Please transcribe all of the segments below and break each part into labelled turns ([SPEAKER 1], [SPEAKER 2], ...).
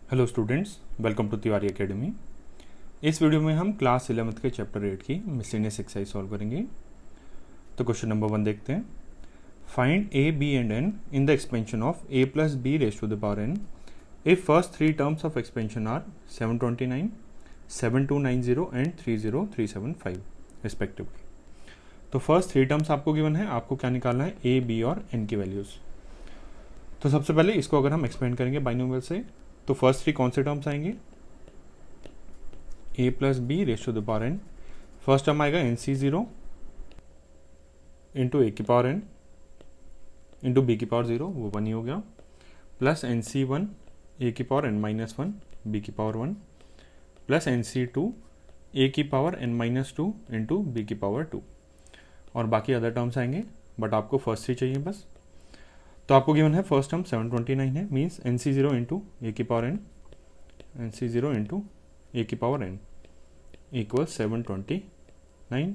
[SPEAKER 1] Hello students, welcome to Tiwari academy. इस video में हम क्लास 11th के चैप्टर 8 की मिसलेनियस एक्सरसाइज सॉल्व करेंगे। तो क्वेश्चन नंबर 1 देखते हैं। Find a, b and n in the expansion of a plus b raise to the power n if first three terms of expansion are 729, 7290 and 30375 respectively. तो first three terms आपको given है, आपको क्या निकालना है, a, b और n की values. तो सबसे पहले इसको अगर हम एक्सपेंड करेंगे बाइनोमियल से, तो फर्स्ट थ्री कौन से टर्म्स आएंगे, a plus b raise to the power n. First term आएगा n C zero into a की पावर एन इंटू बी की पावर जीरो, वो 1 ही हो गया, plus n C one a की power n minus one b की power 1 plus n C two a की power n minus two into B की पावर 2। और बाकी अदर टर्म्स आएंगे, बट आपको फर्स्ट थ्री चाहिए बस। तो आपको गिवन है फर्स्ट टर्म 729 है, means n C zero into a की power n C zero into a की पावर एन इक्वल 729।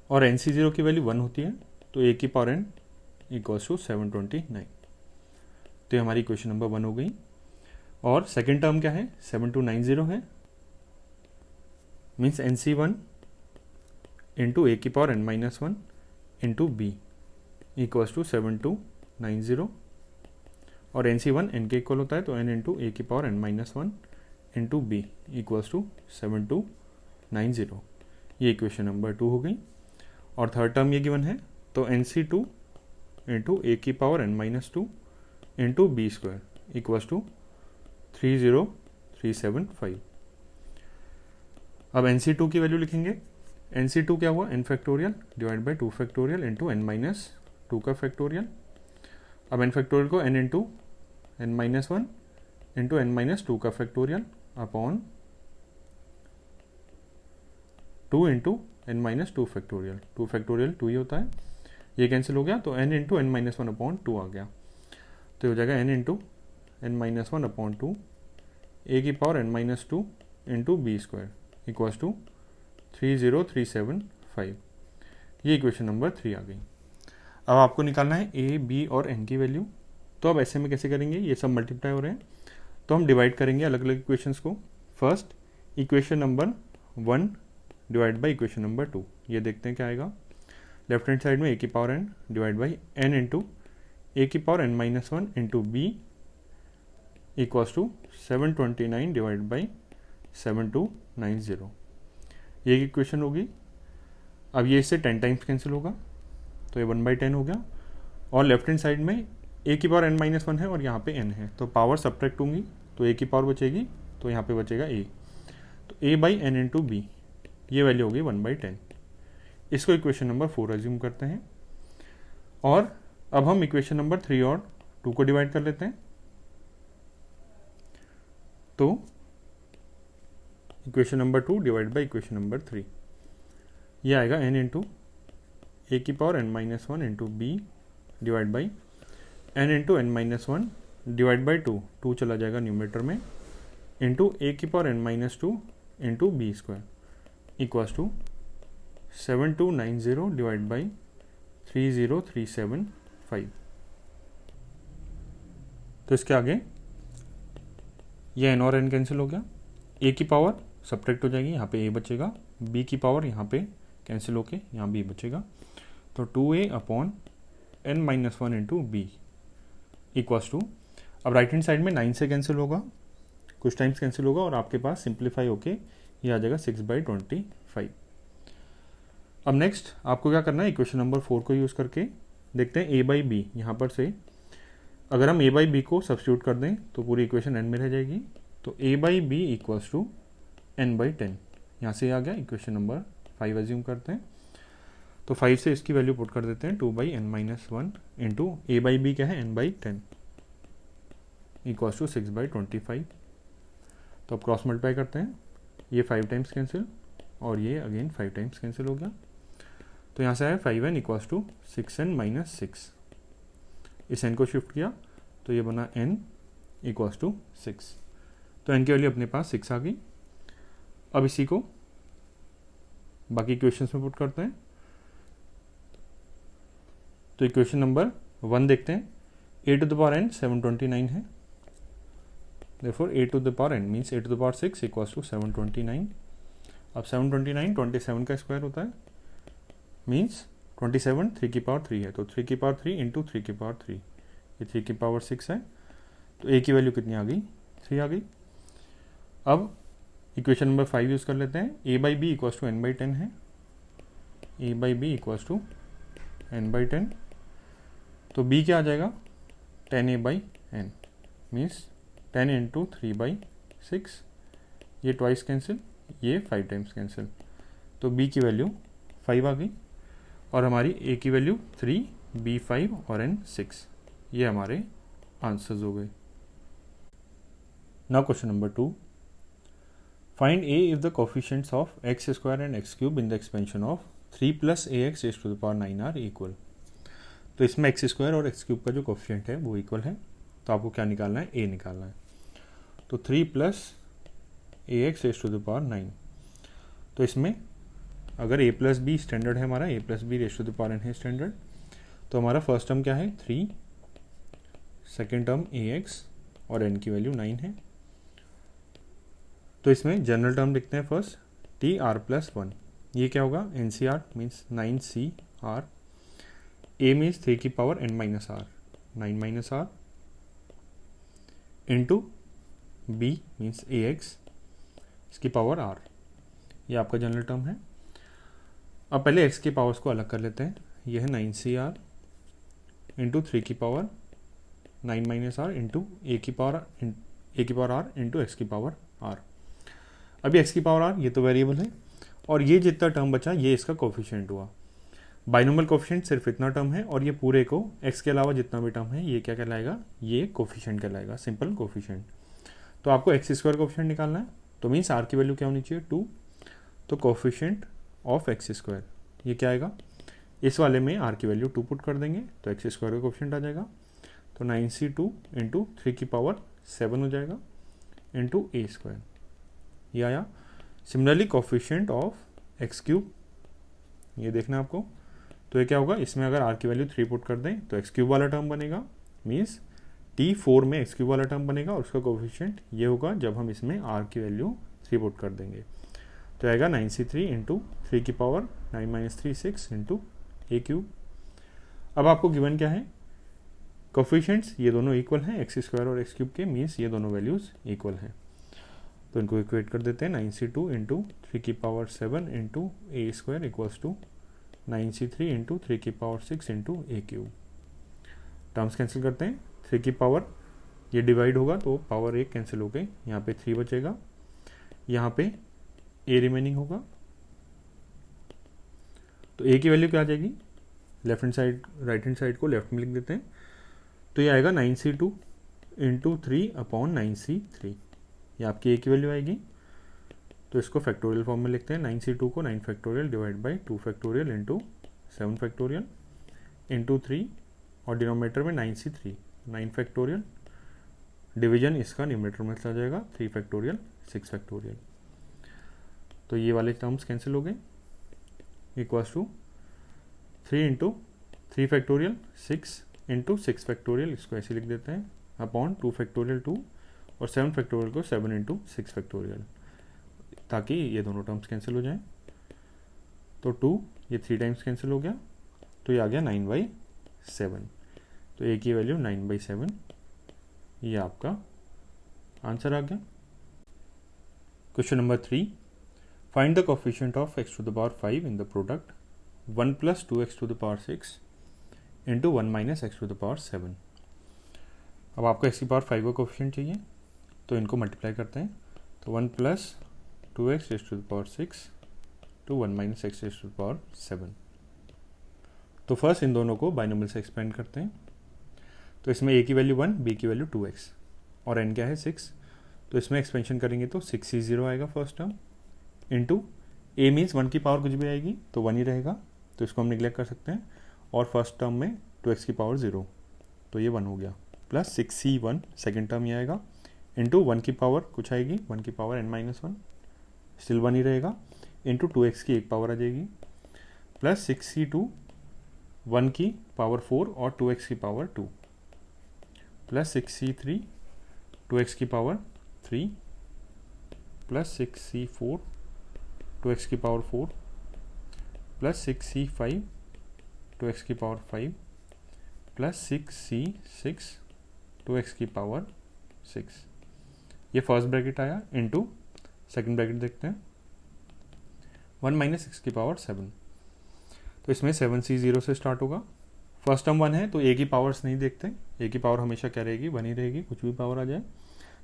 [SPEAKER 1] और एन सी जीरो की वैल्यू 1 होती है, तो ए की पावर एन इक्वल्स टू 729। तो ये हमारी इक्वेशन नंबर 1 हो गई। और सेकेंड टर्म क्या है, 7290 है, means n C one into a की power n minus one into b equals to 7290। और एन सी वन एन के इक्वल होता है, तो एन इंटू ए की power n minus one into b equals to 7290। ये इक्वेशन नंबर 2 हो गई। और थर्ड टर्म ये गिवन है, तो n C two into a की power n minus two into B square equals to 30375। अब एन सी टू की वैल्यू लिखेंगे। एन सी टू क्या हुआ, n factorial divide by 2 factorial into n minus 2 का फैक्टोरियल। अब एन फैक्टोरियल को n into n minus one into n minus 2 का factorial upon 2 into n minus 2 factorial. 2 factorial 2 ही होता है, ये कैंसिल हो गया, तो n into n minus one upon 2 आ गया। तो हो जाएगा n into n minus one upon 2 a की power n minus 2 into B square equals to 30375। ये इक्वेशन नंबर 3 आ गई। अब आपको निकालना है ए, बी और एन की वैल्यू। तो अब ऐसे में कैसे करेंगे, ये सब मल्टीप्लाई हो रहे हैं, तो हम डिवाइड करेंगे अलग अलग इक्वेशंस को। First equation number 1 divide by equation number 2, ये देखते हैं क्या आएगा। लेफ्ट हैंड साइड में ए की power n divide by n into a की power n minus one into b equals to 729 divide by 7290। ये इक्वेशन होगी। अब ये इससे 10 टाइम्स कैंसिल होगा, तो ये 1/10 हो गया। और लेफ्ट हैंड साइड में ए की पावर एन माइनस वन है और यहाँ पे एन है, तो पावर सब्ट्रैक्ट होंगी, तो ए की पावर बचेगी, तो यहाँ पे बचेगा ए। तो a by n into b, ये वैल्यू होगी 1/10। इसको इक्वेशन नंबर 4 अज्यूम करते हैं। और अब हम इक्वेशन नंबर 3 और 2 को डिवाइड कर लेते हैं। तो equation number 2 divide by equation number 3, ये आएगा एन इंटू ए की power n minus one into b divide by n into n minus one divide by 2 चला जाएगा न्यूमरेटर में, इंटू ए की power n minus 2 into B square equals to 7290 divide by 30375। तो इसके आगे ये N और एन कैंसिल हो गया, ए की पावर सब्ट्रैक्ट हो जाएगी, यहाँ पे ए बचेगा, बी की पावर यहाँ पे कैंसिल होके यहाँ बी बचेगा, तो 2a upon n minus one into b equals to, अब राइट हैंड साइड में 9 से कैंसिल होगा, कुछ टाइम्स कैंसिल होगा, और आपके पास सिंप्लीफाई होके ये आ जाएगा 6/25। अब नेक्स्ट आपको क्या करना है, इक्वेशन नंबर 4 को यूज़ करके देखते हैं ए बाई बी। यहाँ पर से अगर हम ए बाई बी को सब्स्टिट्यूट कर दें तो पूरी इक्वेशन एन में रह जाएगी, तो a by b equals to n/10। यहाँ से आ गया, इक्वेशन नंबर 5 अज्यूम करते हैं, तो 5 से इसकी वैल्यू पुट कर देते हैं 2/n minus one into a by b क्या है, n/10 इक्वल्स टू 6/25। तो अब क्रॉस मल्टीप्लाई करते हैं, ये 5 टाइम्स कैंसिल और ये अगेन 5 टाइम्स कैंसिल हो गया, तो यहाँ से आया 5n equals to 6n minus 6। इस n को शिफ्ट किया तो ये बना n इक्वल्स टू 6। तो n की वैल्यू अपने पास 6 आ गई। अब इसी को बाकी इक्वेशंस में पुट करते हैं। तो इक्वेशन नंबर 1 देखते हैं, ए टू द पावर n 729 है, therefore a to the power n means a to the power 6 equals to 729. अब 729 27 का स्क्वायर होता है, मीन्स 27 3 की पावर 3 है, तो 3 की पावर 3 इंटू 3 की पावर 3, ये 3 की पावर 6 है, तो a की वैल्यू कितनी आ गई, 3 आ गई। अब इक्वेशन नंबर 5 यूज़ कर लेते हैं, a by b equals to n by 10 है, a by b equals to n by 10, तो b क्या आ जाएगा 10a by n means 10 into 3 by 6, ये ट्वाइस कैंसिल, ये 5 टाइम्स कैंसिल, तो b की वैल्यू 5 आ गई और हमारी a की वैल्यू 3, b 5 और n 6, ये हमारे आंसर्स हो गए। Now question number 2, find a if the coefficients of x square and x cube in the expansion of 3 plus ax raised to the power 9 are equal। तो इसमें x square और x cube का जो coefficient है वो equal है, तो आपको क्या निकालना है, a निकालना है। तो 3 plus a x raise to the power 9, तो इसमें अगर a प्लस बी स्टैंडर्ड है हमारा, a plus b raise to the power n है स्टैंडर्ड, तो हमारा फर्स्ट टर्म क्या है 3, सेकेंड टर्म ए एक्स और n की वैल्यू 9 है। तो इसमें जनरल टर्म लिखते हैं फर्स्ट, टी आर प्लस 1, ये क्या होगा n C r means 9 C r, a means 3 की power n minus r 9 minus r into b means a x इसकी पावर आर, ये आपका जनरल टर्म है। अब पहले x की पावर्स को अलग कर लेते हैं, ये है 9 सी आर इंटू 3 की power 9 minus r into a की पावर आर इंटू एक्स की पावर आर। अभी x की पावर आर ये तो वेरिएबल है और ये जितना टर्म बचा ये इसका कोफिशिएंट हुआ। बाइनोमियल कोफिशिएंट सिर्फ इतना टर्म है और ये पूरे को x के अलावा जितना भी टर्म है ये क्या कहलाएगा, ये कोफिशिएंट कहलाएगा, सिंपल कोफिशिएंट। तो आपको एक्स स्क्वायर कोफिशिएंट निकालना है, तो मीन्स आर की वैल्यू क्या होनी चाहिए 2, तो कोफिशिएंट ऑफ एक्स स्क्वायर ये क्या आएगा, इस वाले में आर की वैल्यू 2 पुट कर देंगे तो एक्स स्क्वायर का कोफिशिएंट आ जाएगा, तो 9c2 इंटू 3 की पावर 7 हो जाएगा इंटू ए स्क्वायर, ये आया। Similarly coefficient of x cube ये देखना आपको, तो ये क्या होगा, इसमें अगर आर की वैल्यू 3 पुट कर दें तो एक्स क्यूब वाला टर्म बनेगा, मीन्स T4 में एक्स क्यूब वाला टर्म बनेगा और उसका कोफिशिएंट ये होगा जब हम इसमें आर की वैल्यू 3 पुट कर देंगे, तो आएगा 9c3 इंटू 3 की power 9 minus 3 6 into a cube. अब आपको गिवन क्या है, कोफिशिएंट्स ये दोनों इक्वल हैं एक्स स्क्वायर और एक्स क्यूब के, मीन्स ये दोनों वैल्यूज इक्वल हैं, तो इनको इक्वेट कर देते हैं 9c2 इंटू 3 की power 7 into a square equals to 9c3 into 3 की power 6 into a cube. Terms cancel करते हैं, 3 की पावर ये डिवाइड होगा तो पावर 1 कैंसिल हो गई, यहाँ पे 3 बचेगा, यहाँ पे ए रिमेनिंग होगा, तो ए की वैल्यू क्या आ जाएगी, left hand side right hand side को लेफ्ट में लिख देते हैं, तो ये आएगा 9c2 इंटू 3 अपॉन 9c3, ये आपकी ए की वैल्यू आएगी। तो इसको फैक्टोरियल फॉर्म में लिखते हैं, 9c2 को 9 factorial divide by 2 factorial into 7 factorial into 3 और डिनोमिनेटर में 9c3 9 फैक्टोरियल, डिवीजन इसका न्यूमरेटर में चला जाएगा 3 फैक्टोरियल 6 फैक्टोरियल, तो ये वाले टर्म्स कैंसिल हो गए, equals to 3 into 3 factorial 6 into 6 factorial, इसको ऐसे लिख देते हैं अपॉन 2 फैक्टोरियल 2 और 7 फैक्टोरियल को 7 इंटू 6 फैक्टोरियल, ताकि ये दोनों टर्म्स कैंसिल हो जाएं, तो 2 ये 3 टाइम्स कैंसिल हो गया, तो ये आ गया 9/7, तो ए की वैल्यू 9/7, ये आपका आंसर आ गया। Question number 3, find the coefficient of x to the power 5 in the product 1 plus 2x to the power 6 into 1 minus x to the power 7। अब आपको x की पावर 5 का कोफिशिएंट चाहिए, तो इनको मल्टीप्लाई करते हैं, तो 1 plus 2x raise to the power 6 to 1 minus x raise to the power 7। तो फर्स्ट इन दोनों को बाइनोमियल से एक्सपेंड करते हैं, तो इसमें a की वैल्यू 1 b की वैल्यू 2x और n क्या है 6, तो इसमें एक्सपेंशन करेंगे तो 6c0 आएगा first term into a means 1 की पावर कुछ भी आएगी तो 1 ही रहेगा, तो इसको हम निगलेक्ट कर सकते हैं, और फर्स्ट टर्म में 2x की पावर 0 तो ये 1 हो गया, प्लस 6c1 सेकेंड टर्म ये आएगा इंटू 1 की पावर कुछ आएगी 1 की पावर n-1 स्टिल 1 ही रहेगा, इंटू 2x की एक पावर आ जाएगी, प्लस 6c2 1 की पावर 4 और 2x की पावर 2 प्लस 6c3 2x की पावर 3 प्लस 6c4 2x की पावर 4 प्लस 6c5 2x की पावर 5 प्लस 6c6 2x की पावर 6। ये फर्स्ट ब्रैकेट आया इनटू सेकंड ब्रैकेट देखते हैं 1 माइनस 6 की पावर 7। तो इसमें 7c 0 से स्टार्ट होगा। फर्स्ट टर्म 1 है तो ए की पावर्स नहीं देखते, ए की पावर हमेशा क्या रहेगी, 1 ही रहेगी, कुछ भी पावर आ जाए।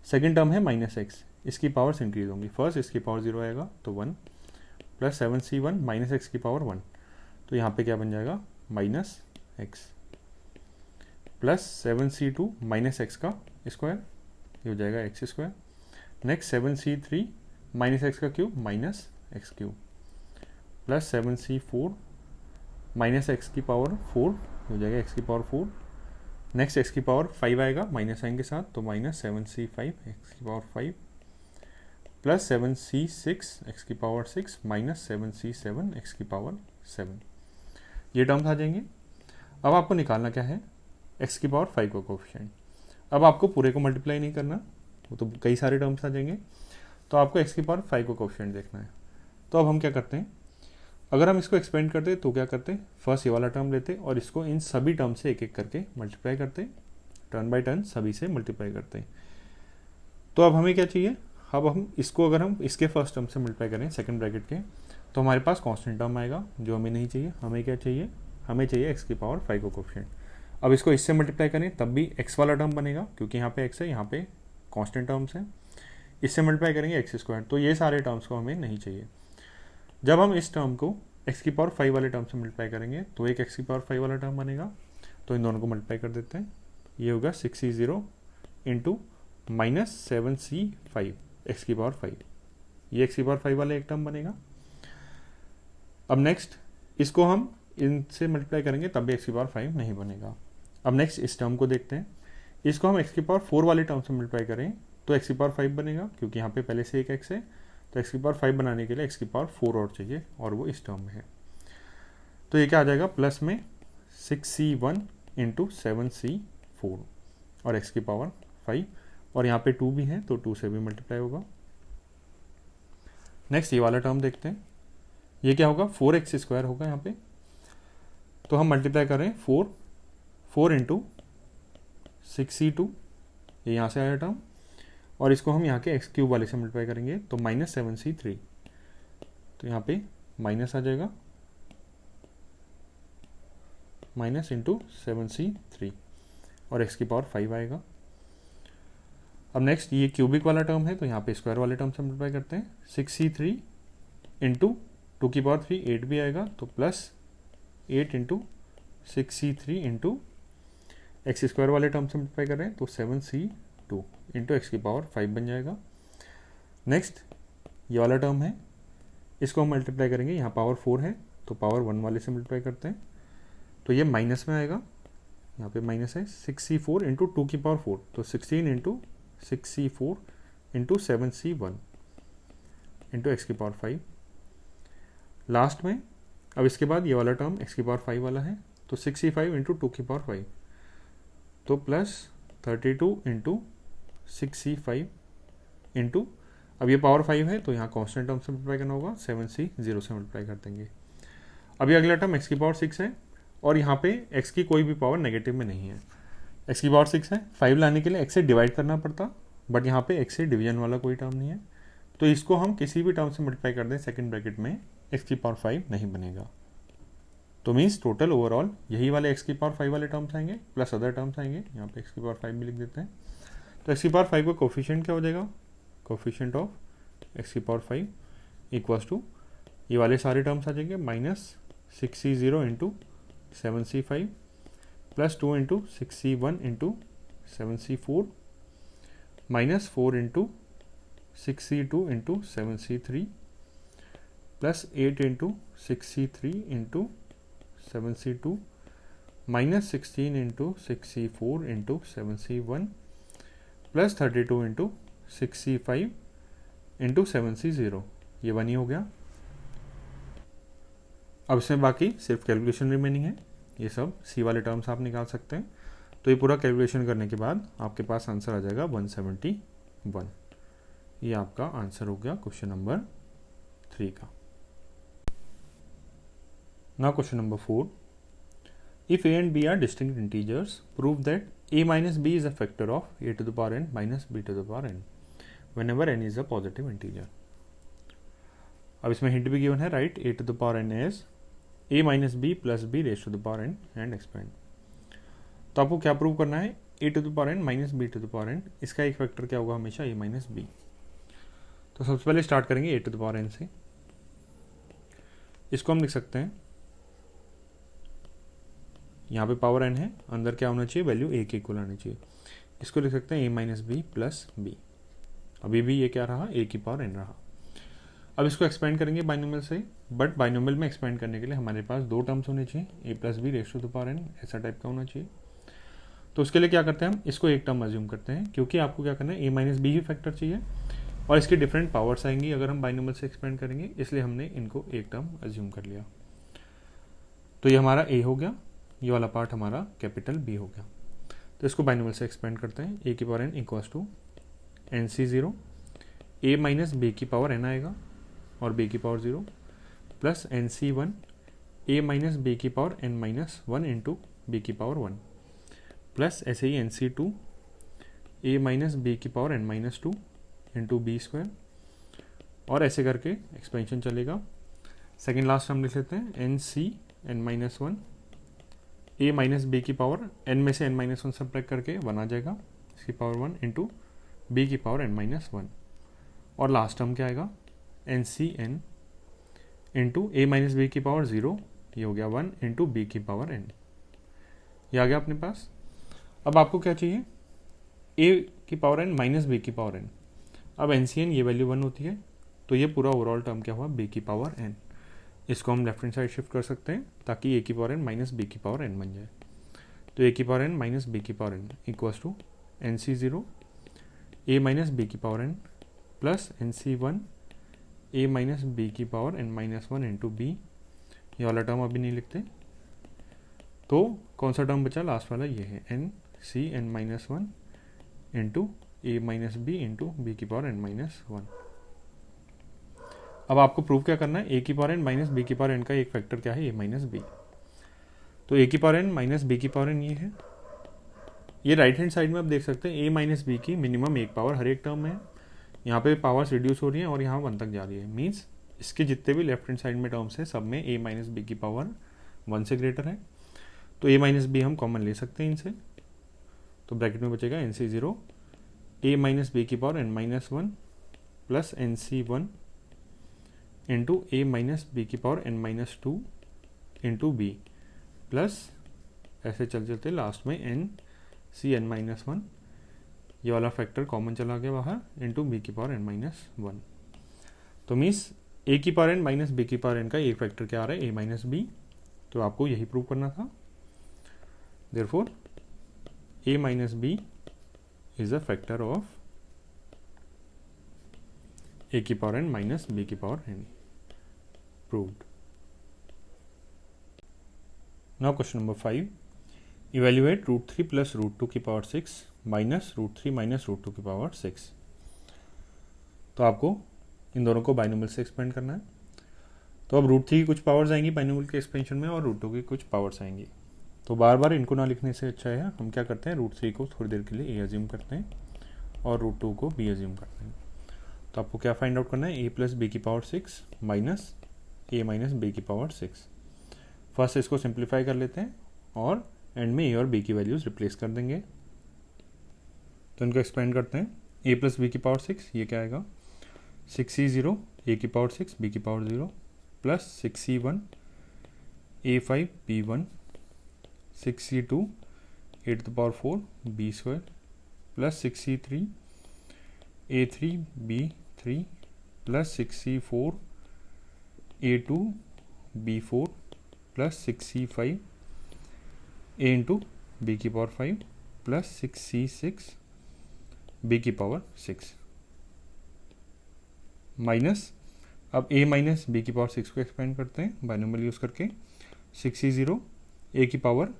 [SPEAKER 1] सेकंड टर्म है माइनस एक्स, इसकी पावर्स इंक्रीज होंगी। फर्स्ट इसकी पावर 0 आएगा तो 1 प्लस 7c1 माइनस एक्स की पावर 1, तो यहाँ पे क्या बन जाएगा minus x plus 7c2 minus x का स्क्वायर, ये हो जाएगा x square. Next 7c3 minus x का cube minus x cube plus 7c4 minus x की पावर 4 हो जाएगा एक्स की पावर 4। नेक्स्ट एक्स की पावर 5 आएगा माइनस साइन के साथ, तो माइनस 7c5 एक्स की पावर 5 प्लस 7c6 एक्स की पावर 6 माइनस 7c7 एक्स की पावर 7। ये टर्म्स आ जाएंगे। अब आपको निकालना क्या है, एक्स की पावर 5 का कोएफिशिएंट। अब आपको पूरे को मल्टीप्लाई नहीं करना, वो तो कई सारे टर्म्स आ जाएंगे, तो आपको एक्स की पावर 5 का कोएफिशिएंट देखना है। तो अब हम क्या करते हैं, अगर हम इसको एक्सपेंड करते तो क्या करते, फर्स्ट ये वाला टर्म लेते और इसको इन सभी टर्म से एक एक करके मल्टीप्लाई करते, टर्न बाय टर्न सभी से मल्टीप्लाई करते। तो अब हमें क्या चाहिए, अब हम इसको अगर हम इसके फर्स्ट टर्म से मल्टीप्लाई करें सेकंड ब्रैकेट के, तो हमारे पास कांस्टेंट टर्म आएगा जो हमें नहीं चाहिए। हमें क्या चाहिए, हमें चाहिए एक्स की पावर 5 का कोएफिशिएंट। अब इसको इससे मल्टीप्लाई करें तब भी एक्स वाला टर्म बनेगा, क्योंकि यहाँ पे एक्स है, यहाँ पे कांस्टेंट टर्म्स है। इससे मल्टीप्लाई करेंगे एक्स स्क्वायर, तो ये सारे टर्म्स को हमें नहीं चाहिए। जब हम इस टर्म को एक्स की पावर 5 वाले टर्म से मल्टीप्लाई करेंगे तो एक एक्स की पावर 5 वाला टर्म बनेगा, तो इन दोनों को मल्टीप्लाई कर देते हैं। ये होगा 6c0 into minus 7c5 x की पावर 5, ये एक्स की पावर 5 वाला एक टर्म बनेगा। अब नेक्स्ट इसको हम इनसे मल्टीप्लाई करेंगे तब भी एक्स की पावर 5 नहीं बनेगा। अब नेक्स्ट इस टर्म को देखते हैं, इसको हम एक्स की पावर 4 वाले टर्म से मल्टीप्लाई करें तो एक्स की पावर 5 बनेगा, क्योंकि यहाँ पे पहले से एक एक्स है, तो एक्स की पावर 5 बनाने के लिए एक्स की पावर 4 और चाहिए, और वो इस टर्म में है। तो ये क्या आ जाएगा, प्लस में 6c1 इंटू 7c4 और एक्स की पावर 5, और यहाँ पे 2 भी है तो 2 से भी मल्टीप्लाई होगा। नेक्स्ट ये वाला टर्म देखते हैं, ये क्या होगा, 4x स्क्वायर होगा यहाँ पे, तो हम मल्टीप्लाई कर रहे हैं 4 इंटू 6c2, ये यहाँ से आया टर्म, और इसको हम यहाँ के एक्स क्यूब वाले से मल्टीप्लाई करेंगे तो माइनस 7c3, तो यहाँ पे माइनस आ जाएगा, माइनस इंटू 7c3 और एक्स की पावर 5 आएगा। अब नेक्स्ट ये क्यूबिक वाला टर्म है, तो यहाँ पे स्क्वायर वाले टर्म से मल्टीप्लाई करते हैं। 6c3 इंटू 2 की पावर 3 8 भी आएगा, तो plus 8 into 6c3 into x square वाले टर्म से मल्टीप्लाई कर रहे हैं तो 7c2 इंटू एक्स की पावर 5 बन जाएगा। नेक्स्ट ये वाला टर्म है, इसको हम मल्टीप्लाई करेंगे, यहाँ पावर 4 है तो पावर 1 वाले से मल्टीप्लाई करते हैं, तो ये माइनस में आएगा, यहाँ पे माइनस है। 6c4 इंटू 2 की पावर 4, तो 16 into 6c4 into 7c1 into x की पावर 5। लास्ट में अब इसके बाद ये वाला टर्म एक्स की पावर 5 वाला है, तो 6c5 इंटू 2 की पावर 5, तो प्लस 32 इंटू 6c5 इंटू, अब ये पावर 5 है तो यहाँ कांस्टेंट टर्म से मल्टीप्लाई करना होगा, 7c0 से मल्टीप्लाई कर देंगे। अभी अगला टर्म एक्स की पावर 6 है, और यहाँ पे एक्स की कोई भी पावर नेगेटिव में नहीं है। एक्स की पावर 6 है, 5 लाने के लिए एक्स से डिवाइड करना पड़ता, बट यहाँ पे एक्स से डिवीजन वाला कोई टर्म नहीं है, तो इसको हम किसी भी टर्म से मल्टीप्लाई कर दें सेकंड ब्रैकेट में, एक्स की पावर 5 नहीं बनेगा। तो मीन्स टोटल ओवरऑल यही वाले एक्स की पावर 5 वाले टर्म्स आएंगे प्लस अदर टर्म्स आएंगे, यहाँ पे एक्स की पावर 5 भी लिख देते हैं। तो एक्स की पावर 5 का कोफिशिएंट क्या हो जाएगा, कोफिशिएंट ऑफ एक्स की पावर 5 इक्वल्स टू ये वाले सारे टर्म्स आ जाएंगे, minus 6c0 into 7c5 plus 2 into 6c1 into 7c4 minus 4 into 6c2 into 7c3 plus 8 into 6c3 into 7c2 minus 16 into 6c4 into 7c1 plus 32 into 6c5 into 7c0, ये 1 ही हो गया। अब इसमें बाकी सिर्फ कैलकुलेशन रिमेनिंग है, ये सब सी वाले टर्म्स आप निकाल सकते हैं। तो ये पूरा कैलकुलेशन करने के बाद आपके पास आंसर आ जाएगा 171। ये आपका आंसर हो गया क्वेश्चन नंबर 3 का। Now question number 4, if a and b are distinct integers, prove that a minus b is a factor of a to the power n minus b to the power n whenever n is a positive integer। अब इसमें hint भी given है, right a to the power n as a minus b plus b raised to the power n and expand। तो आपको क्या prove करना है, a to the power n minus b to the power n, इसका एक factor क्या होगा हमेशा a minus b। तो सबसे पहले स्टार्ट करेंगे a to the power n से। इसको हम लिख सकते हैं, यहाँ पे पावर n है, अंदर क्या होना चाहिए, वैल्यू a के इक्वल आनी चाहिए। इसको लिख सकते हैं a minus b plus b. अभी भी ये क्या रहा, a की पावर n रहा। अब इसको एक्सपेंड करेंगे बाइनोमियल से, बट बाइनोमियल में एक्सपेंड करने के लिए हमारे पास दो टर्म्स होने चाहिए, a plus b raise to the power n, ऐसा टाइप का होना चाहिए। तो उसके लिए क्या करते हैं हम, इसको एक टर्म अज्यूम करते हैं, क्योंकि आपको क्या करना है, a माइनस बी ही फैक्टर चाहिए और इसकी डिफरेंट पावर्स आएंगी अगर हम बाइनोमियल से एक्सपेंड करेंगे, इसलिए हमने इनको एक टर्म अज्यूम कर लिया। तो ये हमारा a हो गया, ये वाला पार्ट हमारा कैपिटल B हो गया। तो इसको बाइनोमियल से एक्सपेंड करते हैं, a की power n equals to NC0 a minus b की पावर n आएगा और b की power 0 plus NC1 a minus b की power n minus 1 into b की पावर 1 प्लस ऐसे ही NC2 a माइनस b की power n minus 2 into B square, और ऐसे करके एक्सपेंशन चलेगा। सेकेंड लास्ट हम लिख लेते हैं NCn minus 1 a minus B की पावर n में से n माइनस 1 सब्ट्रैक्ट करके 1 आ जाएगा, इसकी पावर 1 इंटू बी की पावर n माइनस 1, और लास्ट टर्म क्या आएगा, NCn into a minus B की पावर 0, ये हो गया 1 इंटू बी की पावर n। ये आ गया अपने पास। अब आपको क्या चाहिए, a की पावर n माइनस बी की पावर n। अब NCn ये वैल्यू 1 होती है, तो ये पूरा ओवरऑल टर्म क्या हुआ, b की पावर n। इसको हम लेफ्ट हैंड साइड शिफ्ट कर सकते हैं ताकि a की पावर n माइनस बी की पावर n बन जाए। तो a की पावर n माइनस बी की power n equals to NC0 a minus B की power n plus NC1 a minus B की power n minus 1 into b. ये वाला टर्म अभी नहीं लिखते, तो कौन सा टर्म बचा, लास्ट वाला ये है NCn minus 1 into a minus b into B की पावर n माइनस 1। अब आपको प्रूव क्या करना है, a की पावर n माइनस बी की पावर n का एक फैक्टर क्या है, a माइनस बी। तो a की पावर n माइनस बी की पावर n ये है, ये राइट हैंड साइड में आप देख सकते हैं a माइनस बी की मिनिमम एक पावर हर एक टर्म में है। यहाँ पे पावर्स रिड्यूस हो रही है और यहाँ 1 तक जा रही है, मीन्स इसके जितने भी लेफ्ट हैंड साइड में टर्म्स है सब में a माइनस बी की पावर 1 से ग्रेटर है। तो a माइनस बी हम कॉमन ले सकते हैं इनसे, तो ब्रैकेट में बचेगा NC0 a माइनस बी की power n minus 1 plus NC1 into a minus B की power n minus 2 into B plus ऐसे चल चलते लास्ट में NCn माइनस 1, ये वाला फैक्टर कॉमन चला गया बाहर, इंटू बी की पावर n माइनस 1। तो मीन्स a की पावर n माइनस बी की पावर n का एक फैक्टर क्या आ रहा है, a माइनस बी। तो आपको यही प्रूव करना था, therefore a minus b is a factor of a की पावर n माइनस b की power n। Proved. Now question number 5, evaluate root 3 plus root 2 की power 6 minus root 3 minus root 2 की power 6। तो आपको इन दोनों को बाइनोमियल से एक्सपेंड करना है। तो अब रूट 3 की कुछ पावर्स आएंगी बाइनोमियल के एक्सपेंशन में और रूट 2 की कुछ पावर्स आएंगी। तो बार बार इनको ना लिखने से अच्छा है हम क्या करते हैं, रूट 3 को थोड़ी देर के लिए a अज्यूम करते हैं और रूट 2 को b अज्यूम करते हैं। तो आपको क्या फाइंड आउट करना है, a प्लस बी की power 6 minus a minus B की पावर 6। फर्स्ट इसको सिंप्लीफाई कर लेते हैं और एंड में a और b की वैल्यूज रिप्लेस कर देंगे। तो इनको एक्सपेंड करते हैं, a प्लस बी की पावर 6, ये क्या आएगा 6c0 a की पावर 6 b की power 0 plus 6c1 a5 b1 6c2 a to the power 4 b square plus 6c3 a3 b3 plus 6c4 a2 b4 plus 6c5 a into B की power 5 plus 6c6 b की power 6 minus, अब a minus B की power 6 को expand करते हैं binomial use करके, 6c0 a की power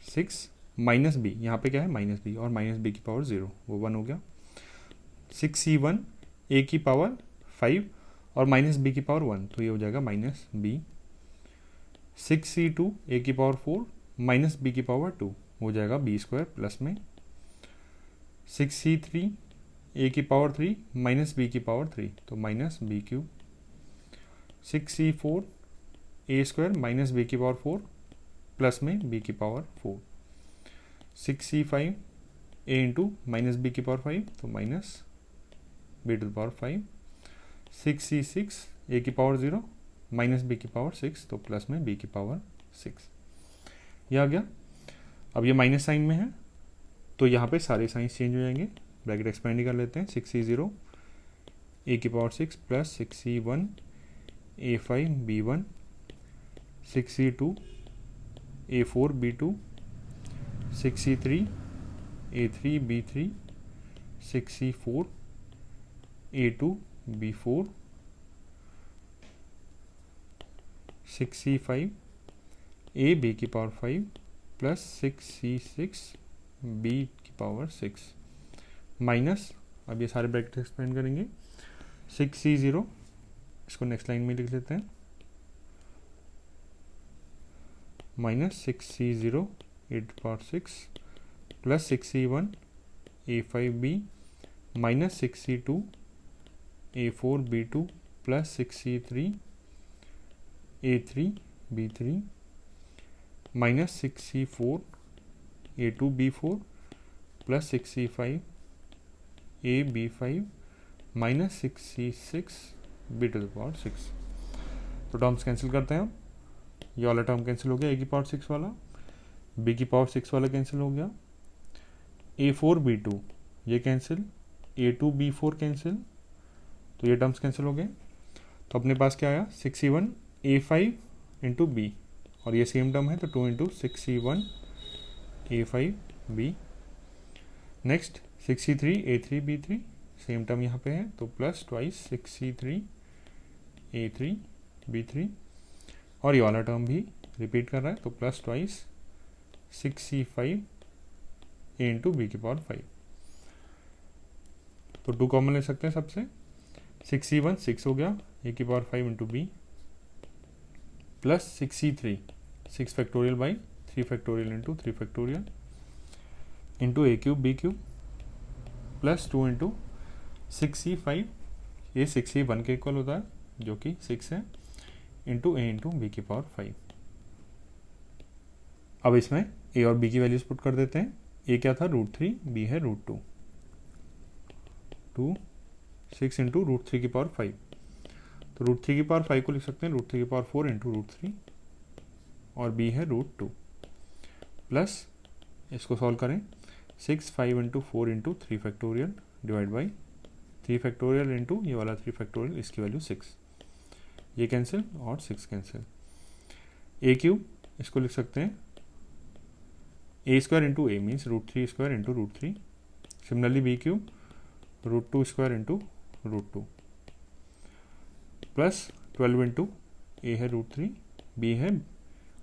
[SPEAKER 1] 6 minus B, यहाँ पे क्या है माइनस बी, और माइनस बी की पावर 0, वो 1 हो गया। 6c1 a की पावर 5 और माइनस b की पावर 1, तो ये हो जाएगा माइनस b। 6c2 a की पावर 4 माइनस b की पावर 2 हो जाएगा b स्क्वायर प्लस में 6c3 a की पावर 3 माइनस b की पावर 3, तो minus b cube. 6c4 a square minus b की पावर 4 प्लस में b की power 4। 6c5 a into minus b की पावर 5, तो minus b to the power 5। 6c6 a की power 0 minus b की power 6, तो प्लस में b की पावर 6। ये आ गया। अब ये माइनस साइन में है तो यहाँ पे सारे साइंस चेंज हो जाएंगे, ब्रैकेट एक्सपेंड ही कर लेते हैं। 6c0 a की power 6 plus 6c1 a5 b1, 6c2 a4 b2, 6c3 a3 b3, 6c4 a2 b4, 6c5 a b की पावर 5 प्लस 6c6 b की पावर 6 माइनस, अब ये सारे ब्रैकेट एक्सपेंड करेंगे। 6c0 इसको नेक्स्ट लाइन में लिख लेते हैं, minus 6c0 a to power 6 plus 6c1 a5b minus 6c2 a4 b2 plus 6c3 a3 b3 minus 6c4 a2 b4 plus 6c5 a b5 minus 6c6 b to the power 6। तो terms cancel करते हैं। ये वाला term cancel हो गया, a की power 6 वाला, b की पावर 6 वाला कैंसिल हो गया, a4 b2 ये कैंसिल, a2 b4 कैंसिल, तो ये टर्म्स कैंसिल हो गए। तो अपने पास क्या आया, 6c1 a5 इंटू b, और ये सेम टर्म है तो 2 into 6c1 a5 b। Next 6c3 a3 b3 same term यहाँ पे है तो plus twice 6c3 a3 b3, और ये वाला टर्म भी रिपीट कर रहा है तो plus twice 6c5 a into B की पावर 5। तो 2 कॉमन ले सकते हैं सबसे, 6c1 6 हो गया a की power 5 into B plus 6c3 6 factorial by 3 factorial into 3 factorial into a cube b cube plus 2 into 6c5, ये 6c1 के इक्वल होता है जो कि 6 है, इंटू a इंटू बी की पावर 5। अब इसमें a और b की वैल्यूज पुट कर देते हैं। a क्या था √3, b है √2, 6 इंटू √3 की पावर 5, तो √3 की पावर 5 को लिख सकते हैं √3 की पावर 4 इंटू √3, और b है √2 प्लस, इसको सॉल्व करें, 6 5 into 4 into 3 factorial divide by 3 factorial into ये वाला 3 फैक्टोरियल, इसकी वैल्यू 6, ये कैंसिल और 6 कैंसिल। a क्यूब इसको लिख सकते हैं a square into a means √3 square into √3, similarly b cube √2 square into √2 plus 12 into a है √3, b है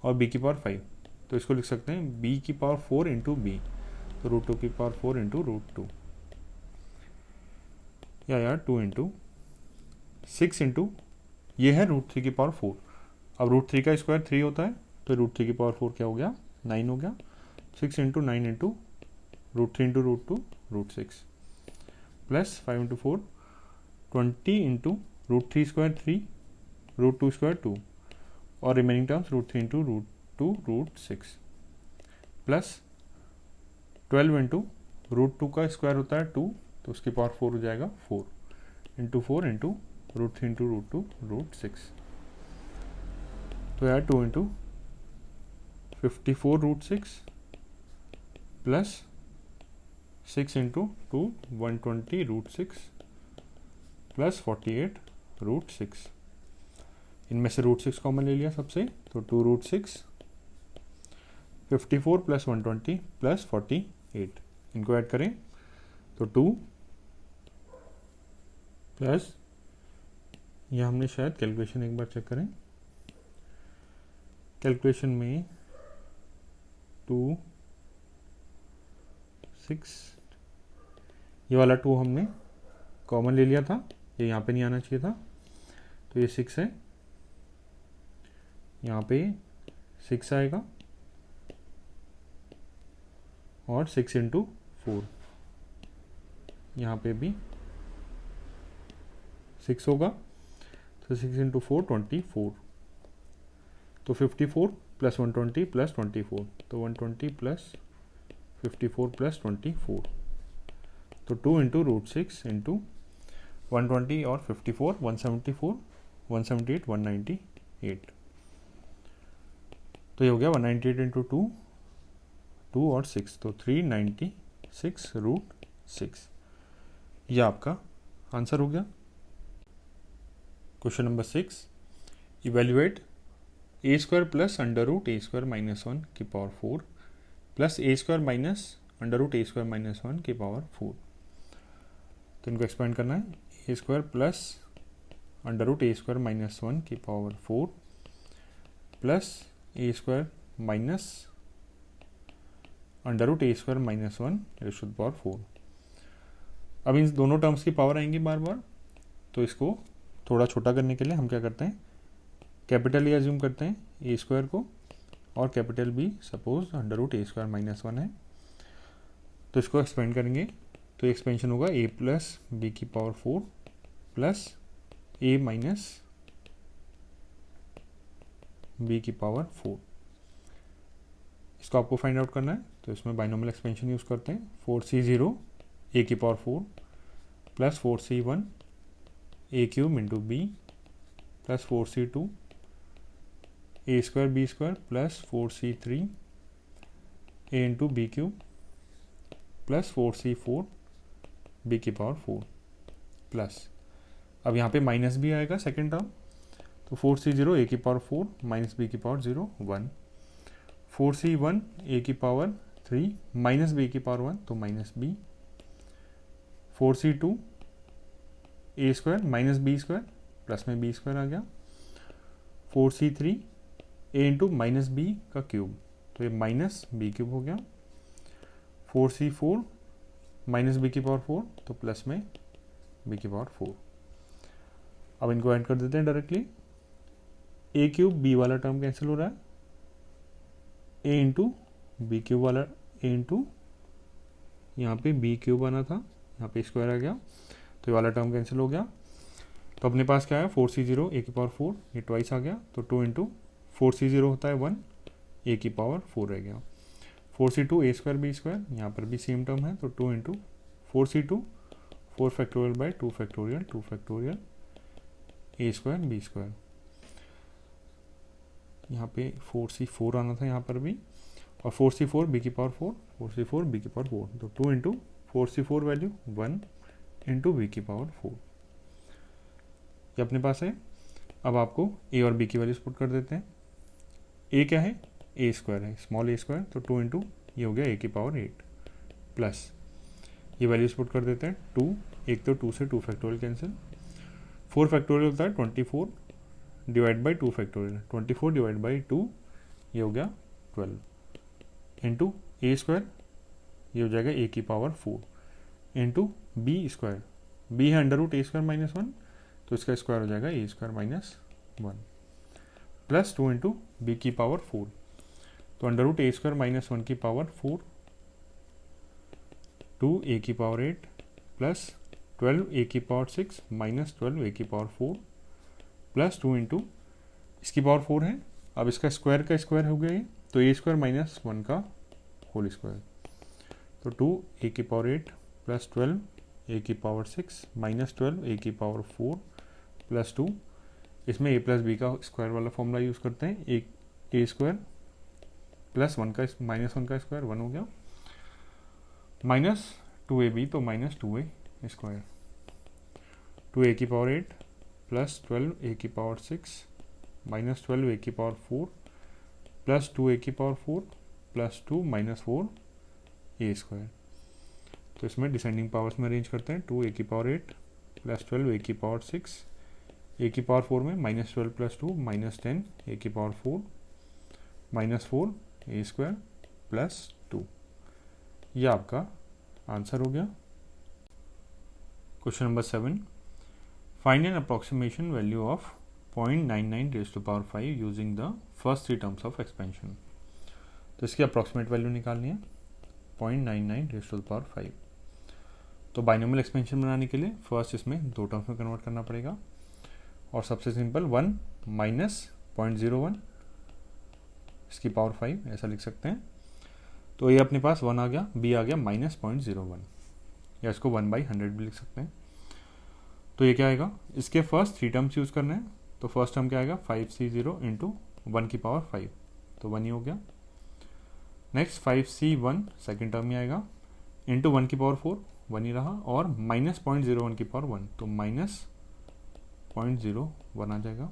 [SPEAKER 1] और b की पावर 5, तो इसको लिख सकते हैं b की पावर 4 इंटू b, तो √2 की पावर 4 इंटू √2, या यार 2 इंटू 6 इंटू ये है √3 की पावर 4, अब √3 का स्क्वायर 3 होता है तो √3 की पावर 4 क्या हो गया 9 हो गया, 6 into 9 into √3 into √2 √6 plus 5 into 4 20 into √3 square 3 √2 square 2, और remaining terms √3 into √2 √6 plus 12 into √2 का स्क्वायर होता है 2 तो उसकी पावर 4 हो जाएगा 4 इंटू 4 इंटू √3 इंटू √2 √6, तो यार 2 इंटू 54 √6 प्लस 6 इंटू 2 120 √6 प्लस 48 √6, इनमें से √6 कॉमन ले लिया सबसे तो 2 √6, 54 प्लस 120 प्लस 48, इनको ऐड करें तो 2 प्लस, यह हमने शायद कैलकुलेशन एक बार चेक करें, कैलकुलेशन में 2 6, ये वाला 2 हमने कॉमन ले लिया था, ये यहाँ पे नहीं आना चाहिए था, तो ये 6 है, यहाँ पे 6 आएगा और 6 इंटू 4, यहाँ पे भी 6 होगा, तो 6 इंटू 4 24, तो 54 प्लस 120 प्लस 24, तो 120 प्लस 54 प्लस 24, तो 2 इंटू √6 इंटू 120 और 54 174 178 198, तो ये हो गया 198 इंटू 2 2 और 6, तो 396√6, यह आपका आंसर हो गया। Question number 6, evaluate a square plus under root a² - 1 की power 4 plus a² minus under root a² - 1 की पावर 4, तो इनको एक्सपेंड करना है, a² plus under root a² - 1 की power 4 plus a² minus under root a² - 1 raise to the power 4। अब इन दोनों terms की पावर आएंगी बार बार, तो इसको थोड़ा छोटा करने के लिए हम क्या करते हैं, कैपिटल ए एज्यूम करते हैं a² को, और capital B suppose under root a² - 1 है, तो इसको एक्सपेंड करेंगे, तो एक्सपेंशन होगा a प्लस बी की power 4 plus a minus B की पावर 4, इसको आपको फाइंड आउट करना है, तो इसमें बाइनोमियल एक्सपेंशन यूज़ करते हैं, 4c0 a की power 4 plus 4c1 a³ into B plus 4c2 a² b² plus 4c3 a into b³ plus 4c4 b की पावर 4 प्लस, अब यहाँ पे माइनस भी आएगा सेकेंड टर्म, तो 4c0 a की पावर 4 माइनस बी की पावर 0 1, 4c1 a की पावर 3 माइनस बी की पावर 1, तो minus B, 4c2 a² minus b² plus में b² आ गया, 4c3 a into minus B का क्यूब, तो ये माइनस b³ हो गया, 4c4 माइनस बी की पावर 4, तो प्लस में बी की पावर 4। अब इनको ऐड कर देते हैं डायरेक्टली, a³ b वाला टर्म कैंसिल हो रहा है, a इंटू b³ वाला a इंटू यहाँ पे b³ आना था, यहाँ पे स्क्वायर आ गया, तो ये वाला टर्म कैंसिल हो गया, तो अपने पास क्या है 4c0 a की पावर 4, ये ट्वाइस आ गया, तो 2 इंटू 4c0 होता है 1 a की पावर 4 रह गया, 4c2 a² b², यहाँ पर भी सेम टर्म है, तो 2 into 4c2 4 factorial by 2 factorial 2 factorial a² b², यहाँ पे 4c4 आना था यहाँ पर भी, और 4c4 b की पावर 4 4c4 b की पावर 4, तो 2 into 4c4 value 1 into B की पावर 4, ये अपने पास है। अब आपको a और b की वैल्यूज पुट कर देते हैं, a क्या है a² है, स्मॉल a², तो 2 इंटू ये हो गया a की पावर 8 प्लस ये वैल्यूज पुट कर देते हैं, 2 एक तो 2 से 2 फैक्टोरियल कैंसिल, 4 फैक्टोरियल होता है 24 divide by 2 factorial, 24 divide by 2 ये हो गया 12 इंटू a², ये हो जाएगा a की पावर 4 इंटू b², b है अंडर रूट a² - 1, तो इसका स्क्वायर हो जाएगा a² - 1 प्लस 2 इंटू बी की पावर 4, तो अंडर रूट a² - 1 की पावर 4 2 a की पावर 8 प्लस 12 a की पावर 6 माइनस 12 a की पावर 4 प्लस 2 इंटू इसकी पावर 4 है, अब इसका स्क्वायर का स्क्वायर हो गया ये, तो a² - 1 का होल स्क्वायर, तो 2 a की पावर 8 प्लस 12 a की पावर 6 माइनस 12 a की पावर 4 प्लस 2, इसमें a प्लस बी का स्क्वायर वाला फॉर्मूला यूज़ करते हैं, एक a² प्लस 1 का माइनस 1 का स्क्वायर 1 हो गया, माइनस 2ab, तो माइनस 2a स्क्वायर, 2a की पावर 8 प्लस 12 a की पावर 6 माइनस 12 a की पावर 4 प्लस 2 a की पावर 4 प्लस 2 माइनस 4 a², तो इसमें डिसेंडिंग पावर्स में अरेंज करते हैं, 2 a की पावर 8 प्लस 12 a की पावर 6 a की पावर 4 में माइनस 12 प्लस 2 माइनस 10 a की पावर 4 माइनस 4 a² प्लस 2, यह आपका आंसर हो गया। Question number 7, find an approximation value of 0.99 raise to power 5 using the first 3 terms of expansion. तो इसकी अप्रॉक्सीमेट वैल्यू निकालनी है 0.99 रेज़ टू पावर 5। तो बाइनोमियल एक्सपेंशन बनाने के लिए फर्स्ट इसमें 2 टर्म्स में कन्वर्ट करना पड़ेगा और सबसे सिंपल 1 माइनस 0.01 इसकी पावर 5 ऐसा लिख सकते हैं। तो ये अपने पास 1 आ गया, b आ गया माइनस 0.01, या इसको 1/100 भी लिख सकते हैं। तो ये क्या आएगा, इसके फर्स्ट 3 टर्म्स यूज़ करने हैं। तो फर्स्ट टर्म क्या आएगा 5c0 इंटू 1 की पावर 5, तो 1 ही हो गया। नेक्स्ट 5c1 सेकेंड टर्म में आएगा इंटू 1 की पावर 4, 1 ही रहा, और माइनस 0.01 की पावर 1, तो माइनस 0.01 आ जाएगा।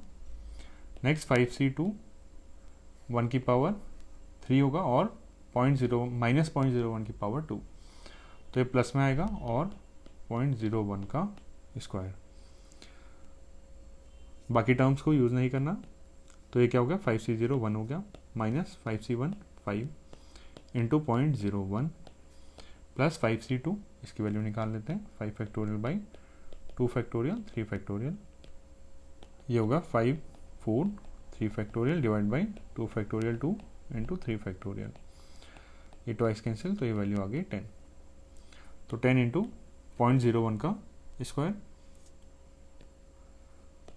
[SPEAKER 1] नेक्स्ट 5c2 1 की पावर 3 होगा और माइनस 0.01 की पावर 2, तो ये प्लस में आएगा और 0.01 का स्क्वायर। बाकी टर्म्स को यूज़ नहीं करना। तो ये क्या हो गया 5c0 1 हो गया, minus 5c1 5 into 0.01 plus 5c2, इसकी वैल्यू निकाल लेते हैं 5 फैक्टोरियल बाई 2 फैक्टोरियल 3 फैक्टोरियल। ये होगा 5 4 3 factorial divide by 2 factorial 2 into 3 factorial. ये ट्वाइस कैंसिल, तो ये वैल्यू आ गई 10। तो 10 इंटू 0.01 का स्क्वायर,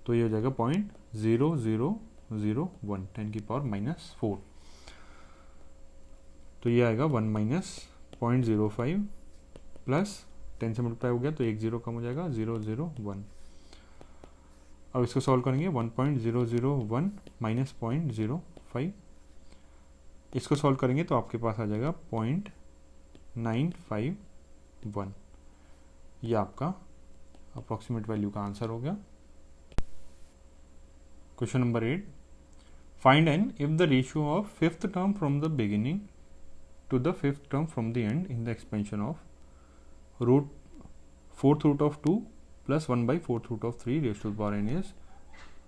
[SPEAKER 1] तो ये हो जाएगा 0.0001 10 की पावर माइनस 4। तो ये आएगा 1 माइनस 0.05 प्लस 10 से मल्टीप्लाई हो गया तो 1 0 कम हो जाएगा 001। अब इसको सॉल्व करेंगे 1.001 माइनस 0.05, इसको सॉल्व करेंगे तो आपके पास आ जाएगा 0.951। ये आपका अप्रॉक्सीमेट वैल्यू का आंसर हो गया। Question number 8, find an if the ratio of fifth term from the beginning to the fifth term from the end in the expansion of fourth root of 2 plus 1/4 root of 3 raise to the power n is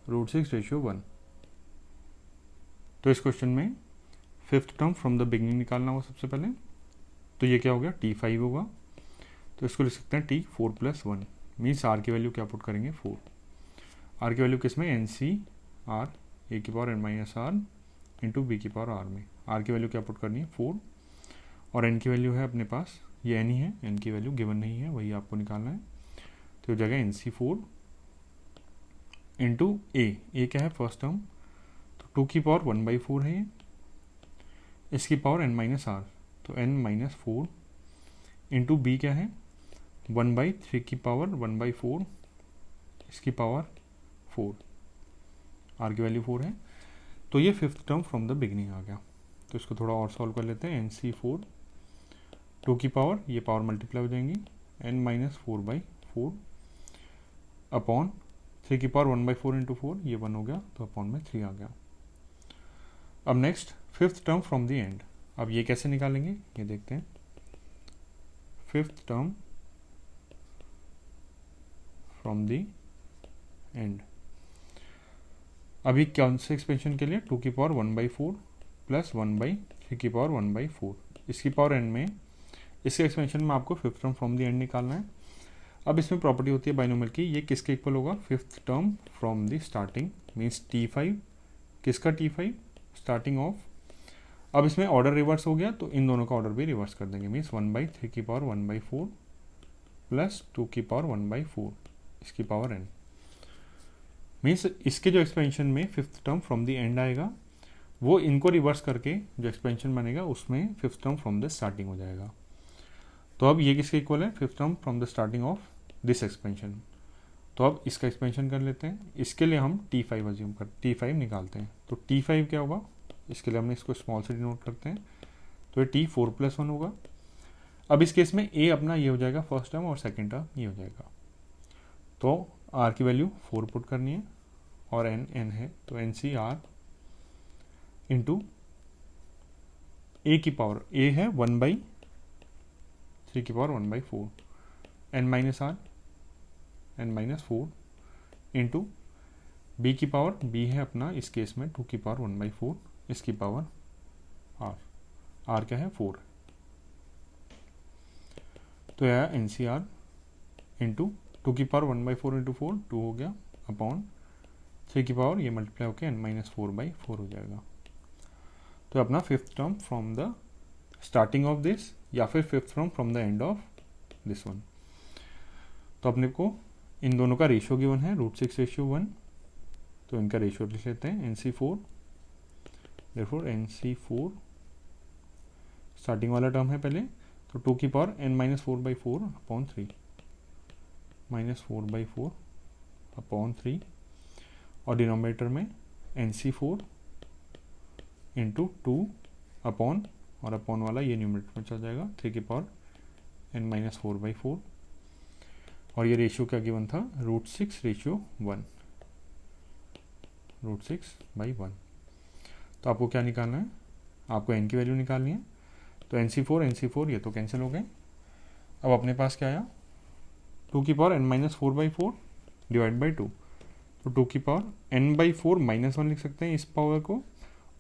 [SPEAKER 1] √6:1। तो इस question में fifth term from the beginning निकालना होगा सबसे पहले। तो ये क्या हो गया t5 होगा, तो इसको लिख सकते हैं t4 + 1, मीन्स r की वैल्यू क्या पुट करेंगे 4। r की वैल्यू किस में NCR a की पावर n-r इंटू b की पावर r में। r की वैल्यू क्या पुट करनी है 4, और n की वैल्यू है अपने पास ये n ही है, n की वैल्यू गिवन नहीं है, वही आपको निकालना है। तो हो जाएगा NC4 इंटू a क्या है फर्स्ट टर्म, तो 2 की पावर 1/4 है ये, इसकी पावर n-r, तो n-4 इंटू b क्या है 1/3 की पावर 1/4, इसकी पावर 4, r की वैल्यू 4 है। तो ये fifth term from the beginning आ गया। तो इसको थोड़ा और सॉल्व कर लेते हैं। NC4 2 की पावर, ये पावर मल्टीप्लाई हो जाएंगी n-4/4 अपॉन 3 की पावर 1/4 इंटू 4, ये 1 हो गया, तो अपॉन में 3 आ गया। अब next fifth term from the and, अब ये कैसे निकालेंगे ये देखते हैं। Fifth term from the and, अभी कौन से एक्सपेंशन के लिए 2 की पावर 1/4 प्लस 1/3 की पावर 1/4, इसकी पावर n में, इसके एक्सपेंशन में आपको fifth term from the and निकालना है। अब इसमें प्रॉपर्टी होती है बाइनोमियल की, ये किसके इक्वल होगा fifth term from the starting, means t5, किसका t5 स्टार्टिंग ऑफ। अब इसमें ऑर्डर रिवर्स हो गया तो इन दोनों का ऑर्डर भी रिवर्स कर देंगे, मीन्स 1/3 की पावर 1/4 प्लस 2 की पावर 1/4, इसकी पावर n, मीन्स इसके जो एक्सपेंशन में fifth term from the and आएगा वो इनको रिवर्स करके जो एक्सपेंशन बनेगा उसमें fifth term from the starting हो जाएगा। तो अब ये किसके इक्वल है fifth term from the starting of this expansion. तो अब इसका एक्सपेंशन कर लेते हैं। इसके लिए हम t5 अज्यूम कर t5 निकालते हैं। तो t5 क्या होगा, इसके लिए हमने इसको स्मॉल से डिनोट करते हैं, तो ये t4 + 1 होगा। अब इस केस में a अपना ये हो जाएगा फर्स्ट टर्म और सेकेंड टर्म ये हो जाएगा। तो r की वैल्यू 4 पुट करनी है और n है, तो NCR इंटू a की पावर, a है 1/3 की power 1/4, n-r n-4 into b की पावर, b है अपना इस केस में 2 की पावर 1/4, इसकी पावर r क्या है 4, तो यह NCR इंटू टू की पावर 1/4 इंटू 4 2 हो गया अपॉन 3 की पावर ये मल्टीप्लाई होकर n-4/4 हो जाएगा। तो अपना fifth term from the starting of this या फिर fifth term from the end of this one. तो अपने को इन दोनों का रेशियो गिवन है √6:1, तो इनका रेशियो लिख लेते हैं NC4। देयरफॉर NC4 स्टार्टिंग वाला टर्म है पहले, तो 2 की पावर n-4/4 अपॉन 3 -4/4 अपॉन 3 और डिनोमिनेटर में NC4 इंटू 2 अपॉन और अपॉन वाला ये न्यूमरेटर में चल जाएगा 3 की पावर n-4/4 और ये रेशियो क्या गिवन था √6:1 √6/1। तो आपको क्या निकालना है, आपको n की वैल्यू निकालनी है। तो NC4 ये तो कैंसिल हो गए। अब अपने पास क्या आया 2 की पावर n-4/4 डिवाइड बाई 2, तो 2 की पावर n/4 -1 लिख सकते हैं इस पावर को,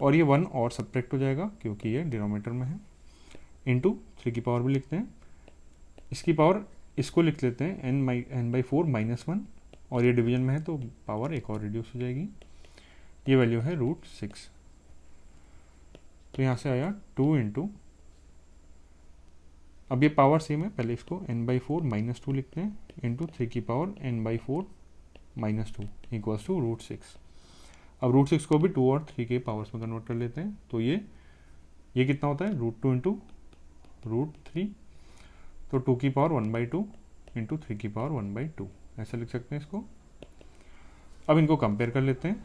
[SPEAKER 1] और ये 1 और सब्ट्रैक्ट हो जाएगा क्योंकि ये डिनोमिनेटर में है, इंटू 3 की पावर भी लिखते हैं, इसकी पावर इसको लिख लेते हैं n/4 -1 और ये डिवीजन में है तो पावर एक और रिड्यूस हो जाएगी। ये वैल्यू है √6। तो यहाँ से आया 2 इंटू, अब ये पावर सेम है, पहले इसको n/4 -2 लिखते हैं इंटू 3 की पावर n/4 -2 इक्वल्स टू √6। अब √6 को भी 2 और 3 के पावर्स में कन्वर्ट कर लेते हैं, तो ये कितना होता है √2 इंटू √3, तो 2 की पावर 1/2 इंटू 3 की पावर 1/2 ऐसा लिख सकते हैं इसको। अब इनको कंपेयर कर लेते हैं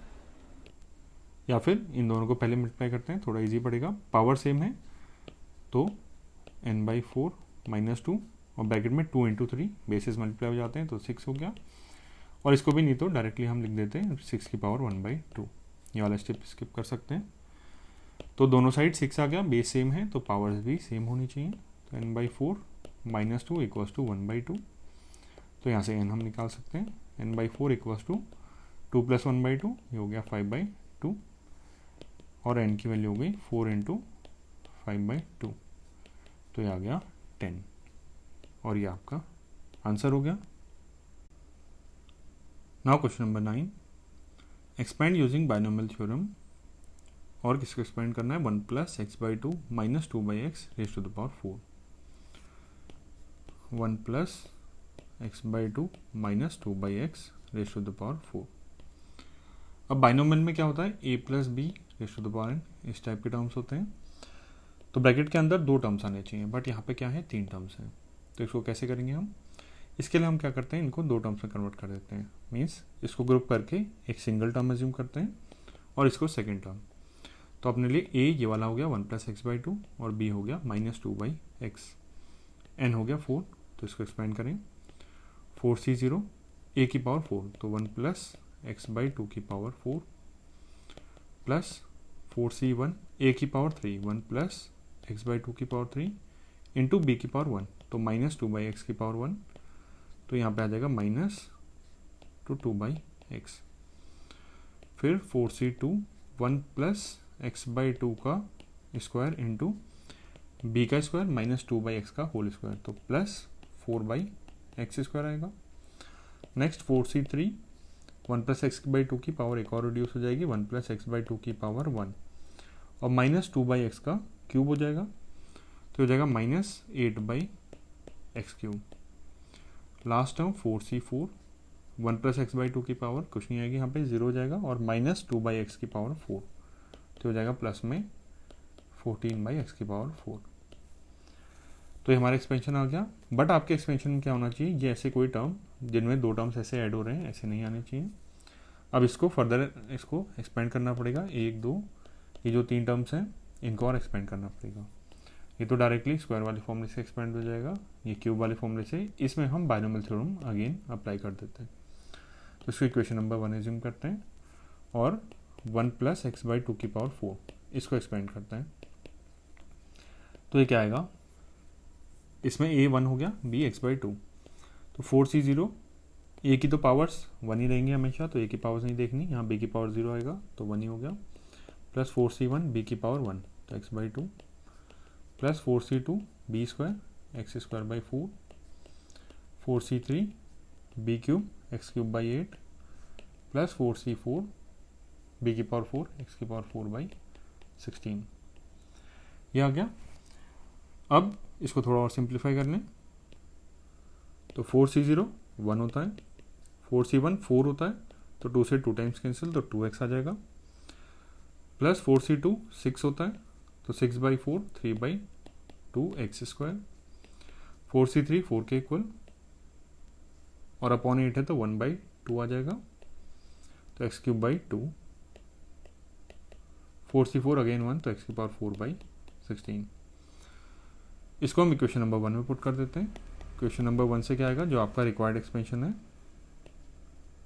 [SPEAKER 1] या फिर इन दोनों को पहले मल्टीप्लाई करते हैं, थोड़ा इजी पड़ेगा, पावर सेम है तो n/4 -2 और ब्रैकेट में 2 इंटू 3 बेसिस मल्टीप्लाई हो जाते हैं तो 6 हो गया, और इसको भी नहीं तो डायरेक्टली हम लिख देते हैं 6 की पावर 1/2। ये वाला स्टेप स्किप कर सकते हैं। तो दोनों साइड 6 आ गया, बेस सेम है तो पावर्स भी सेम होनी चाहिए, तो n/4 -2 इक्वल्स टू 1/2। तो यहाँ से n हम निकाल सकते हैं, n/4 इक्वल्स टू 2 + 1/2 ये हो गया 5/2 और n की वैल्यू हो गई 4 इंटू 5/2, तो ये आ गया 10 और ये आपका आंसर हो गया। Now question number 9, expand using binomial theorem, और किसको एक्सपेंड करना है 1 + x/2 - 2/x raise to the power 4, 1 + x/2 - 2/x raise to the power 4। अब बाइनोमियल में क्या होता है a + b raise to the power n, इस टाइप के टर्म्स होते हैं, तो ब्रैकेट के अंदर 2 टर्म्स आने चाहिए, बट यहाँ पे क्या है 3 टर्म्स हैं। तो इसको कैसे करेंगे हम, इसके लिए हम क्या करते हैं इनको 2 टर्म्स में कन्वर्ट कर देते हैं, मीन्स इसको ग्रुप करके एक सिंगल टर्म एज्यूम करते हैं और इसको सेकेंड टर्म। तो अपने लिए a ये वाला हो गया 1 + x/2 और b हो गया -2/x, n हो गया 4, तो इसको एक्सपेंड करें 4c0 a की पावर 4, तो 1 + x/2 की पावर 4 प्लस 4c1 a की पावर 3, 1 + x/2 की पावर 3 इंटू b की पावर 1, तो -2/x की पावर 1, तो यहाँ पे आ जाएगा -2/x। फिर 4c2 1 + x/2 का स्क्वायर इंटू b का स्क्वायर -2/x का होल स्क्वायर, तो +4/x² आएगा। नेक्स्ट 4c3 1 + x/2 की पावर एक और रिड्यूस हो जाएगी 1 + x/2 की पावर 1 और -2/x का क्यूब हो जाएगा, तो हो जाएगा -8/x³। Last term 4c4 1 + x/2 की पावर कुछ नहीं आएगी, यहाँ पे 0 हो जाएगा और -2/x की पावर 4, तो हो जाएगा प्लस में 14/x की पावर 4। तो ये हमारा एक्सपेंशन आ गया, बट आपके एक्सपेंशन में क्या होना चाहिए, ये ऐसे कोई टर्म जिनमें 2 टर्म्स ऐसे ऐड हो रहे हैं ऐसे नहीं आने चाहिए। अब इसको फर्दर इसको एक्सपेंड करना पड़ेगा, 1 2 ये जो 3 टर्म्स हैं इनको और एक्सपेंड करना पड़ेगा। ये तो डायरेक्टली स्क्वायर वाले फॉर्मूले से एक्सपेंड हो जाएगा, ये क्यूब वाले फॉर्मूले से, इसमें हम बाइनोमियल थ्योरम अगेन अप्लाई कर देते हैं। तो इसको इक्वेशन नंबर 1 एज्यूम करते हैं और 1 + x/2 की पावर 4 इसको एक्सपेंड करते हैं, तो ये क्या आएगा, इसमें a 1 हो गया, b x/2, तो 4c0 a की तो पावर्स 1 ही रहेंगी हमेशा, तो a की पावर्स नहीं देखनी, यहाँ b की पावर 0 आएगा तो 1 ही हो गया, प्लस 4c1 b की पावर 1 तो x/2 plus 4c2 b² x² / 4, 4c3 B cube X cube by 8 plus 4c4 B की पावर 4 एक्स की पावर 4 बाई 16। ये आ गया। अब इसको थोड़ा और सिंप्लीफाई कर लें तो 4c0 1 होता है, 4c1 4 होता है, तो 2 से 2 टाइम्स कैंसिल, तो 2x आ जाएगा, प्लस 4c2 6 होता है, तो 6 by 4 3 by 2 x square, 4c3 4 के इक्वल और अपॉन 8 है तो 1 बाई 2 आ जाएगा, तो x cube by 2, 4c4 again 1 तो एक्स की पावर 4 बाई 16। इसको हम इक्वेशन नंबर 1 में पुट कर देते हैं। इक्वेशन नंबर 1 से क्या आएगा, जो आपका रिक्वायर्ड एक्सपेंशन है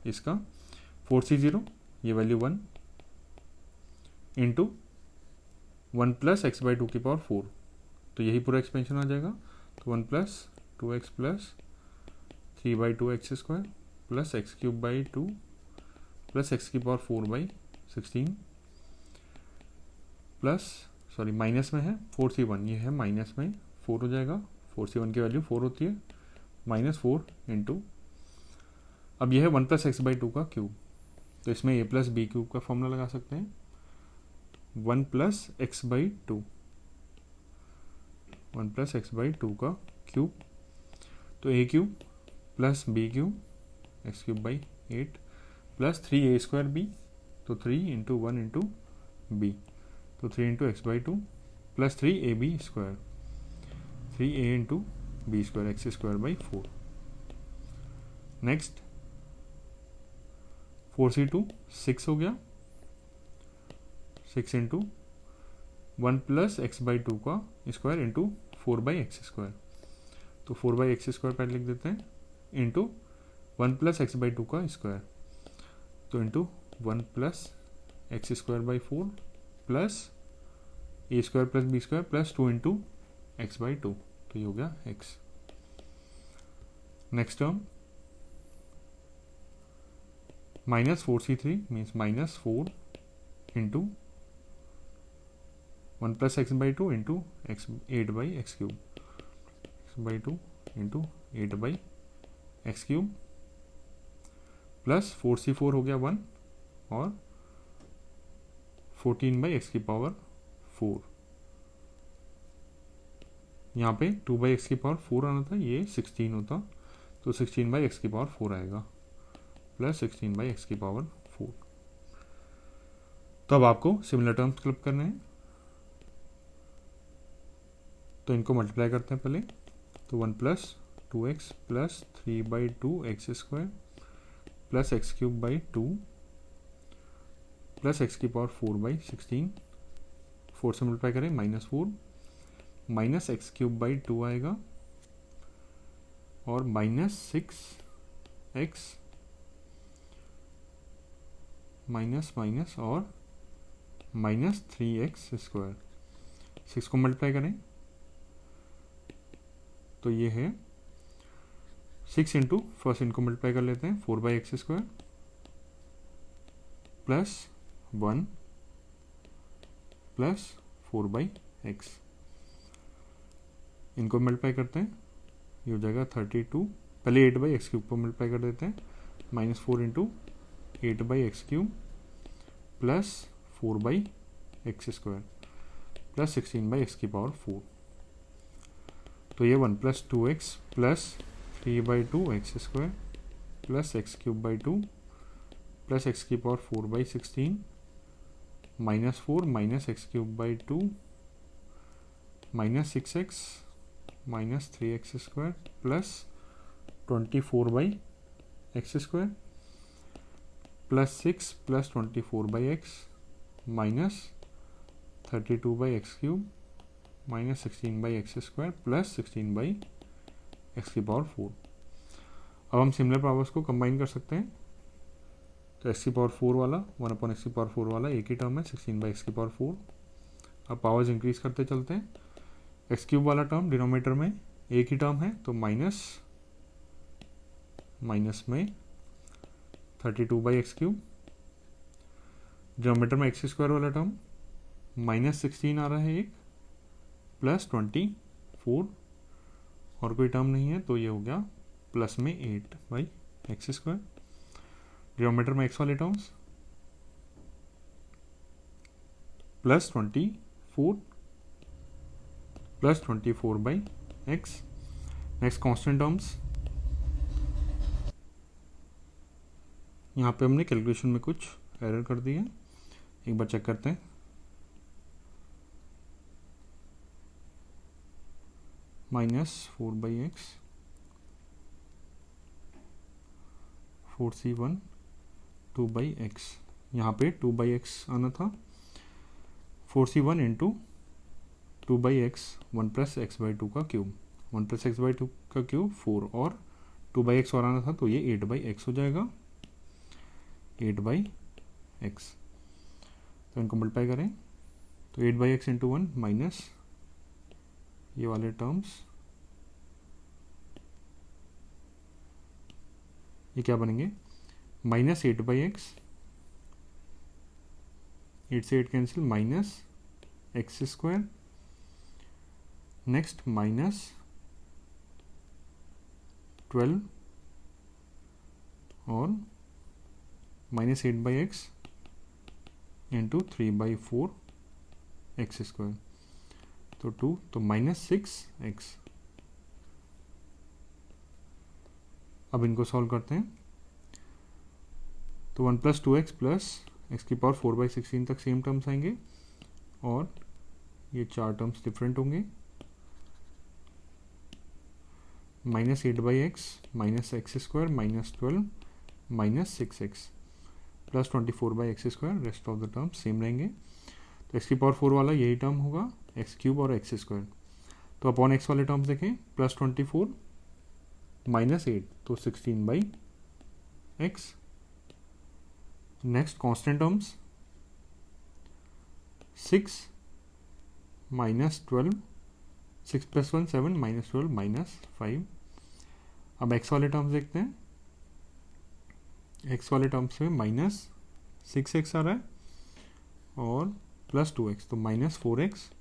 [SPEAKER 1] इसका 4c0 ये value 1 into 1 plus x by 2 की पावर 4, तो यही पूरा एक्सपेंशन आ जाएगा, तो 1 plus 2x plus 3 by 2 x square plus x cube by 2 plus x की power 4 by 16 plus sorry minus में है 4c1, ये है माइनस में 4 हो जाएगा, 4c1 की वैल्यू 4 होती है, माइनस 4 इंटू, अब यह है 1 प्लस एक्स बाई 2 का क्यूब, तो इसमें a प्लस बी क्यूब का फॉर्मूला लगा सकते हैं, 1 plus x by 2, 1 plus x by 2 का क्यूब, तो a cube plus B cube X cube by 8 plus 3a square B, तो 3 इंटू 1 इंटू बी, तो 3 into X by 2 plus 3ab square, 3a into B square X square by 4। Next 4c2 6 हो गया, 6 into 1 plus x by 2 का square into 4 by x square, तो 4 by x square पहले लिख देते हैं, इंटू 1 प्लस एक्स बाई 2 का square, तो into 1 plus X square by 4 plus A square plus B square plus 2 into X by 2, तो ये हो गया X. Next term minus 4c3 means minus 4 into 1 plus x by 2 into X 8 by X cube, X by 2 into 8 by X cube plus 4c4 हो गया 1 और 14 by x की power 4, यहाँ पे 2 बाई एक्स की पावर 4 आना था, ये 16 होता, तो 16 बाई एक्स की पावर 4 आएगा प्लस 16 बाई एक्स की पावर 4। तो अब आपको सिमिलर टर्म्स क्लब करने हैं, तो इनको मल्टीप्लाई करते हैं पहले, तो 1 plus 2x plus 3 by 2 x square plus x cube by 2 plus x की पावर 4 बाई 16, 4 से मल्टीप्लाई करें minus 4 minus x cube by 2 आएगा और माइनस 6x माइनस माइनस और माइनस 3x स्क्वायर, 6 को मल्टीप्लाई करें तो ये है 6 इंटू फर्स्ट इनको मल्टीप्लाई कर लेते हैं 4 by x square plus 1 plus 4 by x, इनको मल्टीप्लाई करते हैं, ये हो जाएगा 32, पहले 8 बाई एक्स क्यूब को मल्टीप्लाई कर देते हैं, minus 4 into 8 by X cube plus 4 by x square plus 16 by x की पावर 4, तो ये 1 plus 2x plus 3 by 2 x square plus x cube by 2 plus x की power 4 by 16 minus 4 minus x cube by 2 minus 6x minus 3x square plus 24 by x square plus 6 plus 24 by x minus 32 by X cube minus 16 by x square plus 16 by x की power 4। अब हम similar powers को combine कर सकते हैं, तो x की power 4 वाला 1 अपॉन एक्स की पावर 4 वाला एक ही टर्म है 16 बाई एक्स की पावर 4। अब पावर्स इंक्रीज करते चलते हैं, एक्स क्यूब वाला टर्म डिनोमिनेटर में एक ही टर्म है तो माइनस माइनस में 32 बाई एक्स क्यूब, डिनोमिनेटर में एक्स स्क्वायर वाला टर्म माइनस 16 आ रहा है एक प्लस 24 और कोई टर्म नहीं है तो ये हो गया प्लस में 8 बाई एक्स स्क्वायर, डिनोमिनेटर में एक्स वाले terms plus 24 by x. Next constant terms, यहाँ पे हमने कैलकुलेशन में कुछ एरर कर दी है, एक बार चेक करते हैं। -4 by x, 4c1 2 by x, यहाँ पे 2 बाई एक्स आना था, 4c1 into 2 by x 1 plus x by two का cube, 1 plus x by two का क्यूब 4 और 2 बाई एक्स और आना था, तो ये 8 बाई एक्स हो जाएगा, 8 बाई एक्स। तो इनको मल्टीप्लाई करें तो 8 बाई एक्स इंटू 1 माइनस ये वाले टर्म्स, ये क्या बनेंगे, -8 बाई एक्स, 8 से 8 cancel, minus x square, next -12 और -8 by x into 3 by 4 x square, तो 2, तो -6 एक्स। अब इनको सॉल्व करते हैं तो 1 प्लस 2x प्लस एक्स की पावर 4 बाई 16 तक सेम टर्म्स आएंगे और ये 4 टर्म्स डिफरेंट होंगे, -8 by x minus x square -12 -6x plus 24 by x square, rest of the terms same रहेंगे। तो एक्स की पावर 4 वाला यही टर्म होगा, एक्स क्यूब और एक्स स्क्वायर, तो अपॉन एक्स वाले टर्म्स देखें, +24 -8 तो 16 by x. Next constant terms 6 -12, 6 + 1 7 -12 -5। अब एक्स वाले टर्म्स देखते हैं, एक्स वाले टर्म्स में -6x आ रहा है और +2x तो -4x।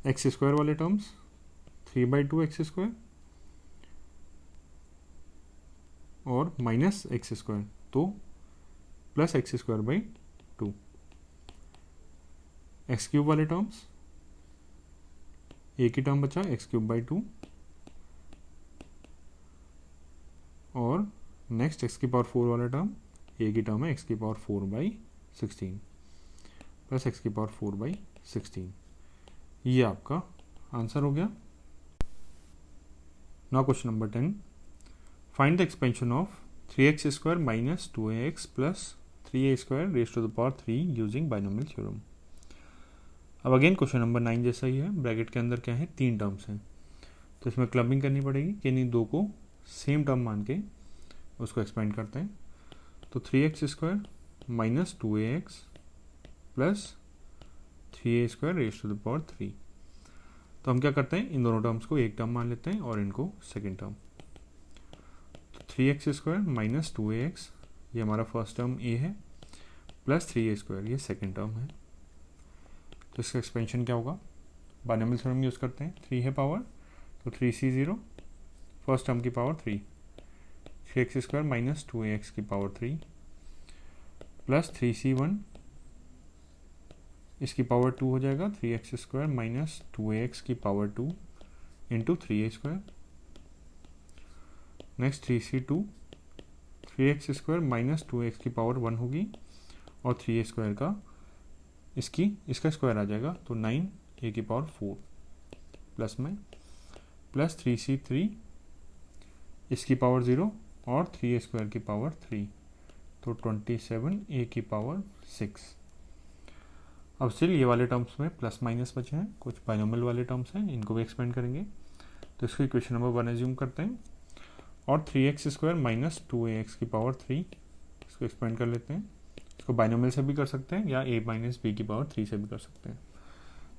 [SPEAKER 1] एक्स स्क्वायर वाले टर्म्स 3 बाई 2 एक्स स्क्वायर और -x स्क्वायर तो +x square by 2। X cube वाले टर्म्स, एक ही टर्म बचा एक्स क्यूब बाई 2 और नेक्स्ट एक्स की पावर 4 वाला टर्म, एक ही टर्म है एक्स की पावर 4 बाई 16 प्लस एक्स की पावर 4 बाई 16। ये आपका आंसर हो गया। Now question number 10, find the expansion of 3x square minus 2ax plus 3a square raise to the power 3 using binomial theorem. अब अगेन क्वेश्चन नंबर 9 जैसा ही है, bracket के अंदर क्या है, 3 टर्म्स हैं, तो इसमें क्लबिंग करनी पड़ेगी कि इन्हीं दो को सेम टर्म मान के उसको एक्सपेंड करते हैं। तो 3x square minus 2ax plus 3a square raise to the power 3। तो हम क्या करते हैं, इन दोनों टर्म्स को एक टर्म मान लेते हैं और इनको सेकेंड टर्म। तो 3x स्क्वायर माइनस 2ax ये हमारा फर्स्ट टर्म a है, प्लस 3a स्क्वायर ये सेकेंड टर्म है। तो इसका एक्सपेंशन क्या होगा, बाइनोमियल थ्योरम यूज़ करते हैं, 3 है पावर तो 3c0 फर्स्ट टर्म की power 3, 3x square minus 2ax की पावर 3 प्लस 3c1 इसकी पावर 2 हो जाएगा, 3x स्क्वायर माइनस 2ax की power 2 into 3a square. Next 3c2 3x square minus 2x की पावर 1 होगी और 3a स्क्वायर का इसका स्क्वायर आ जाएगा, तो 9a की पावर 4 प्लस में प्लस 3c3 इसकी पावर 0 और 3a स्क्वायर की पावर 3 तो 27a की पावर 6। अब स्टिल ये वाले टर्म्स में प्लस माइनस बचे हैं, कुछ बाइनोमियल वाले टर्म्स हैं, इनको भी एक्सपेंड करेंगे। तो इसको इक्वेशन नंबर 1 एज्यूम करते हैं और 3x स्क्वायर माइनस 2ax की पावर 3 इसको एक्सपेंड कर लेते हैं। इसको बाइनोमियल से भी कर सकते हैं या a माइनस b की पावर 3 से भी कर सकते हैं।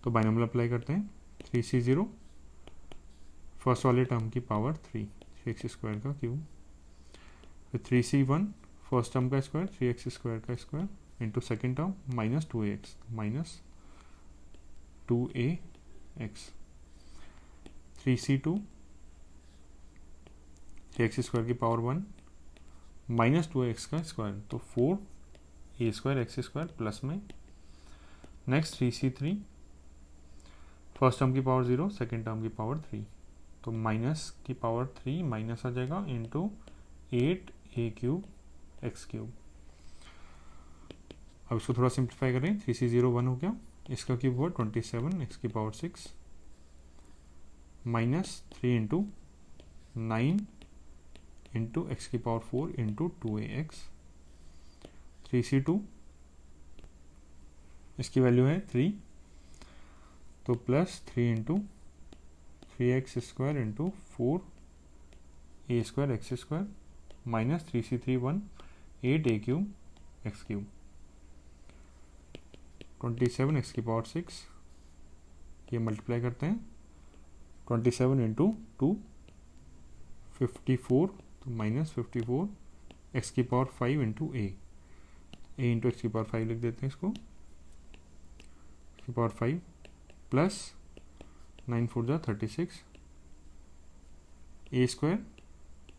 [SPEAKER 1] तो बाइनोमियल अप्लाई करते हैं, 3c0 फर्स्ट वाले टर्म की पावर 3 3x स्क्वायर का क्यूब, फिर 3c1 फर्स्ट टर्म का स्क्वायर 3x स्क्वायर का square into second term minus 2ax minus 2ax, 3c2 3x square की पावर 1 माइनस 2x का स्क्वायर, तो 4 a square X square plus में next 3c3, first term की power 0, second term की power 3, तो minus की power 3 minus आ जाएगा into 8a³ x³। अब इसको थोड़ा सिंप्लीफाई करें, 3c0 1 हो गया, इसका क्यूब हुआ 27 x की power 6 minus 3 into 9 into x की पावर 4 इंटू 2ax। 3c2 इसकी वैल्यू है 3, तो plus 3 into 3x square into 4a square X square minus 3c3 1 8a³ x³। 27 x की पावर 6, ये मल्टीप्लाई करते हैं, 27 इंटू 2 54, तो माइनस 54 एक्स की पावर 5 इंटू ए इंटू एक्स की पावर 5 लिख देते हैं इसको, एक्स की पावर 5 प्लस 9 4 जा 36 ए स्क्वायर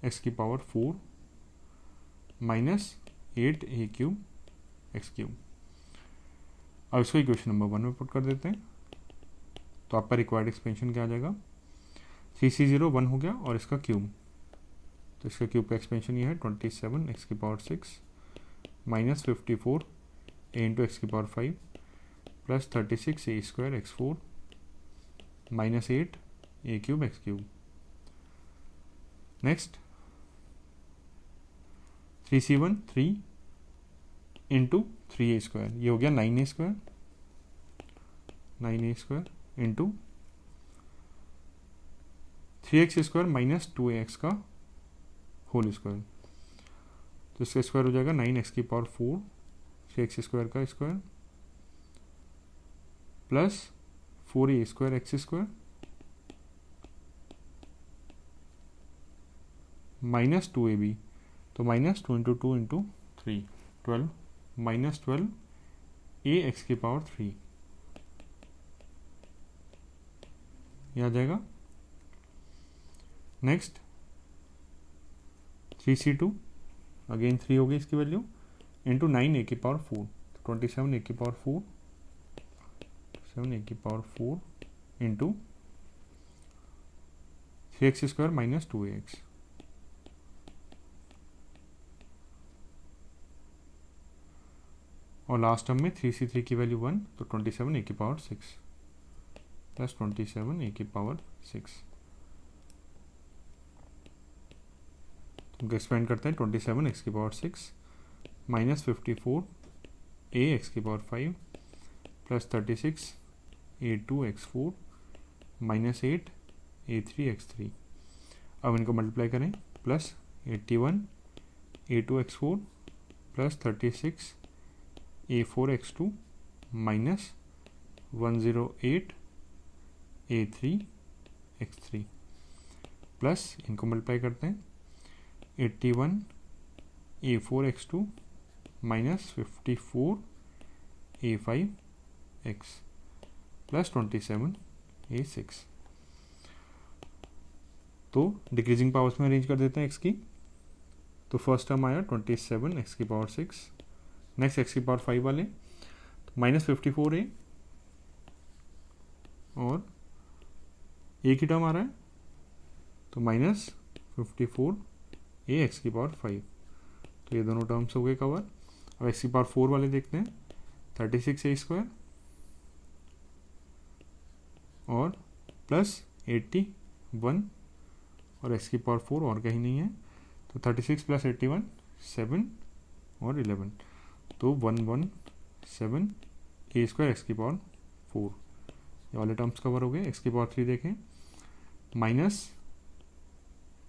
[SPEAKER 1] एक्स की पावर 4 माइनस 8a³ x³। अब इसको इक्वेशन नंबर 1 में पुट कर देते हैं, तो आपका रिक्वायर्ड एक्सपेंशन क्या आ जाएगा, 3c0 1 हो गया और इसका क्यूब, तो इसका क्यूब का एक्सपेंशन ये है 27 x की power 6 minus 54 a into x की power 5 plus 36 a square x4 minus 8a³ x³। Next 3c1 3 into 3a square, ये हो गया 9a square, 9a square into 3x square minus 2ax का होल स्क्वायर, तो इसका स्क्वायर हो जाएगा 9x की पावर 4 3x स्क्वायर का square plus 4a square X square minus 2ab, तो minus 2 into 2 into 3 12 minus 12 a x की पावर 3, ये आ जाएगा। नेक्स्ट 3c2 अगेन 3 होगी इसकी वैल्यू इंटू 9a की पावर 4, तो 27a की पावर 4 7a की power 4 into 3x square minus 2ax, और लास्ट टर्म में 3c3 की वैल्यू 1, तो 27a की पावर 6 प्लस 27a की पावर 6। तो एक्सपेंड करते हैं, 27 x की पावर 6 माइनस 54 a एक्स की power 5 plus 36 a2 x4 minus 8 a3 x3। अब इनको मल्टीप्लाई करें, plus 81 a2 x4 plus 36 a4 x2 minus 108 a3 x3 plus इनको मल्टीप्लाई करते हैं, 81 a4 x2 minus 54 a5 x plus 27 a6। तो decreasing powers में arrange कर देते हैं x की, तो फर्स्ट टर्म आया 27 x की पावर 6, नेक्स्ट x की पावर 5 वाले तो माइनस 54 a, और a की टर्म आ रहा है तो माइनस 54 a एक्स की पावर 5, तो ये दोनों टर्म्स हो गए कवर। अब एक्स की पावर 4 वाले देखते हैं, 36 a स्क्वायर और प्लस 81 और एक्स की पावर 4 और कहीं नहीं है, तो 36 प्लस 81 7 और 11, तो 117 a स्क्वायर एक्स की पावर 4, ये वाले टर्म्स कवर हो गए। एक्स की पावर 3 देखें, माइनस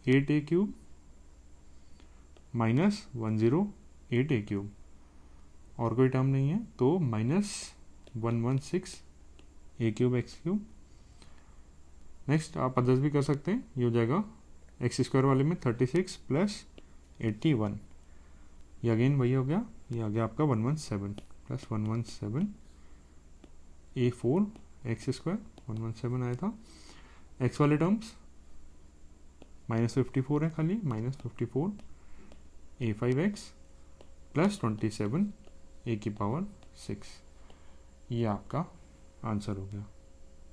[SPEAKER 1] 8a³ माइनस 108a³, और कोई टर्म नहीं है, तो माइनस 116a³ x³। नेक्स्ट आप अदर्स भी कर सकते हैं, ये हो जाएगा एक्स स्क्वायर वाले में 36 प्लस 81, ये अगेन वही हो गया, ये आ गया आपका 117 प्लस 117 a4 एक्स स्क्वायर 117 आया था। एक्स वाले टर्म्स माइनस 54 है खाली, माइनस 54 a5x प्लस 27 a की पावर 6, ये आपका आंसर हो गया।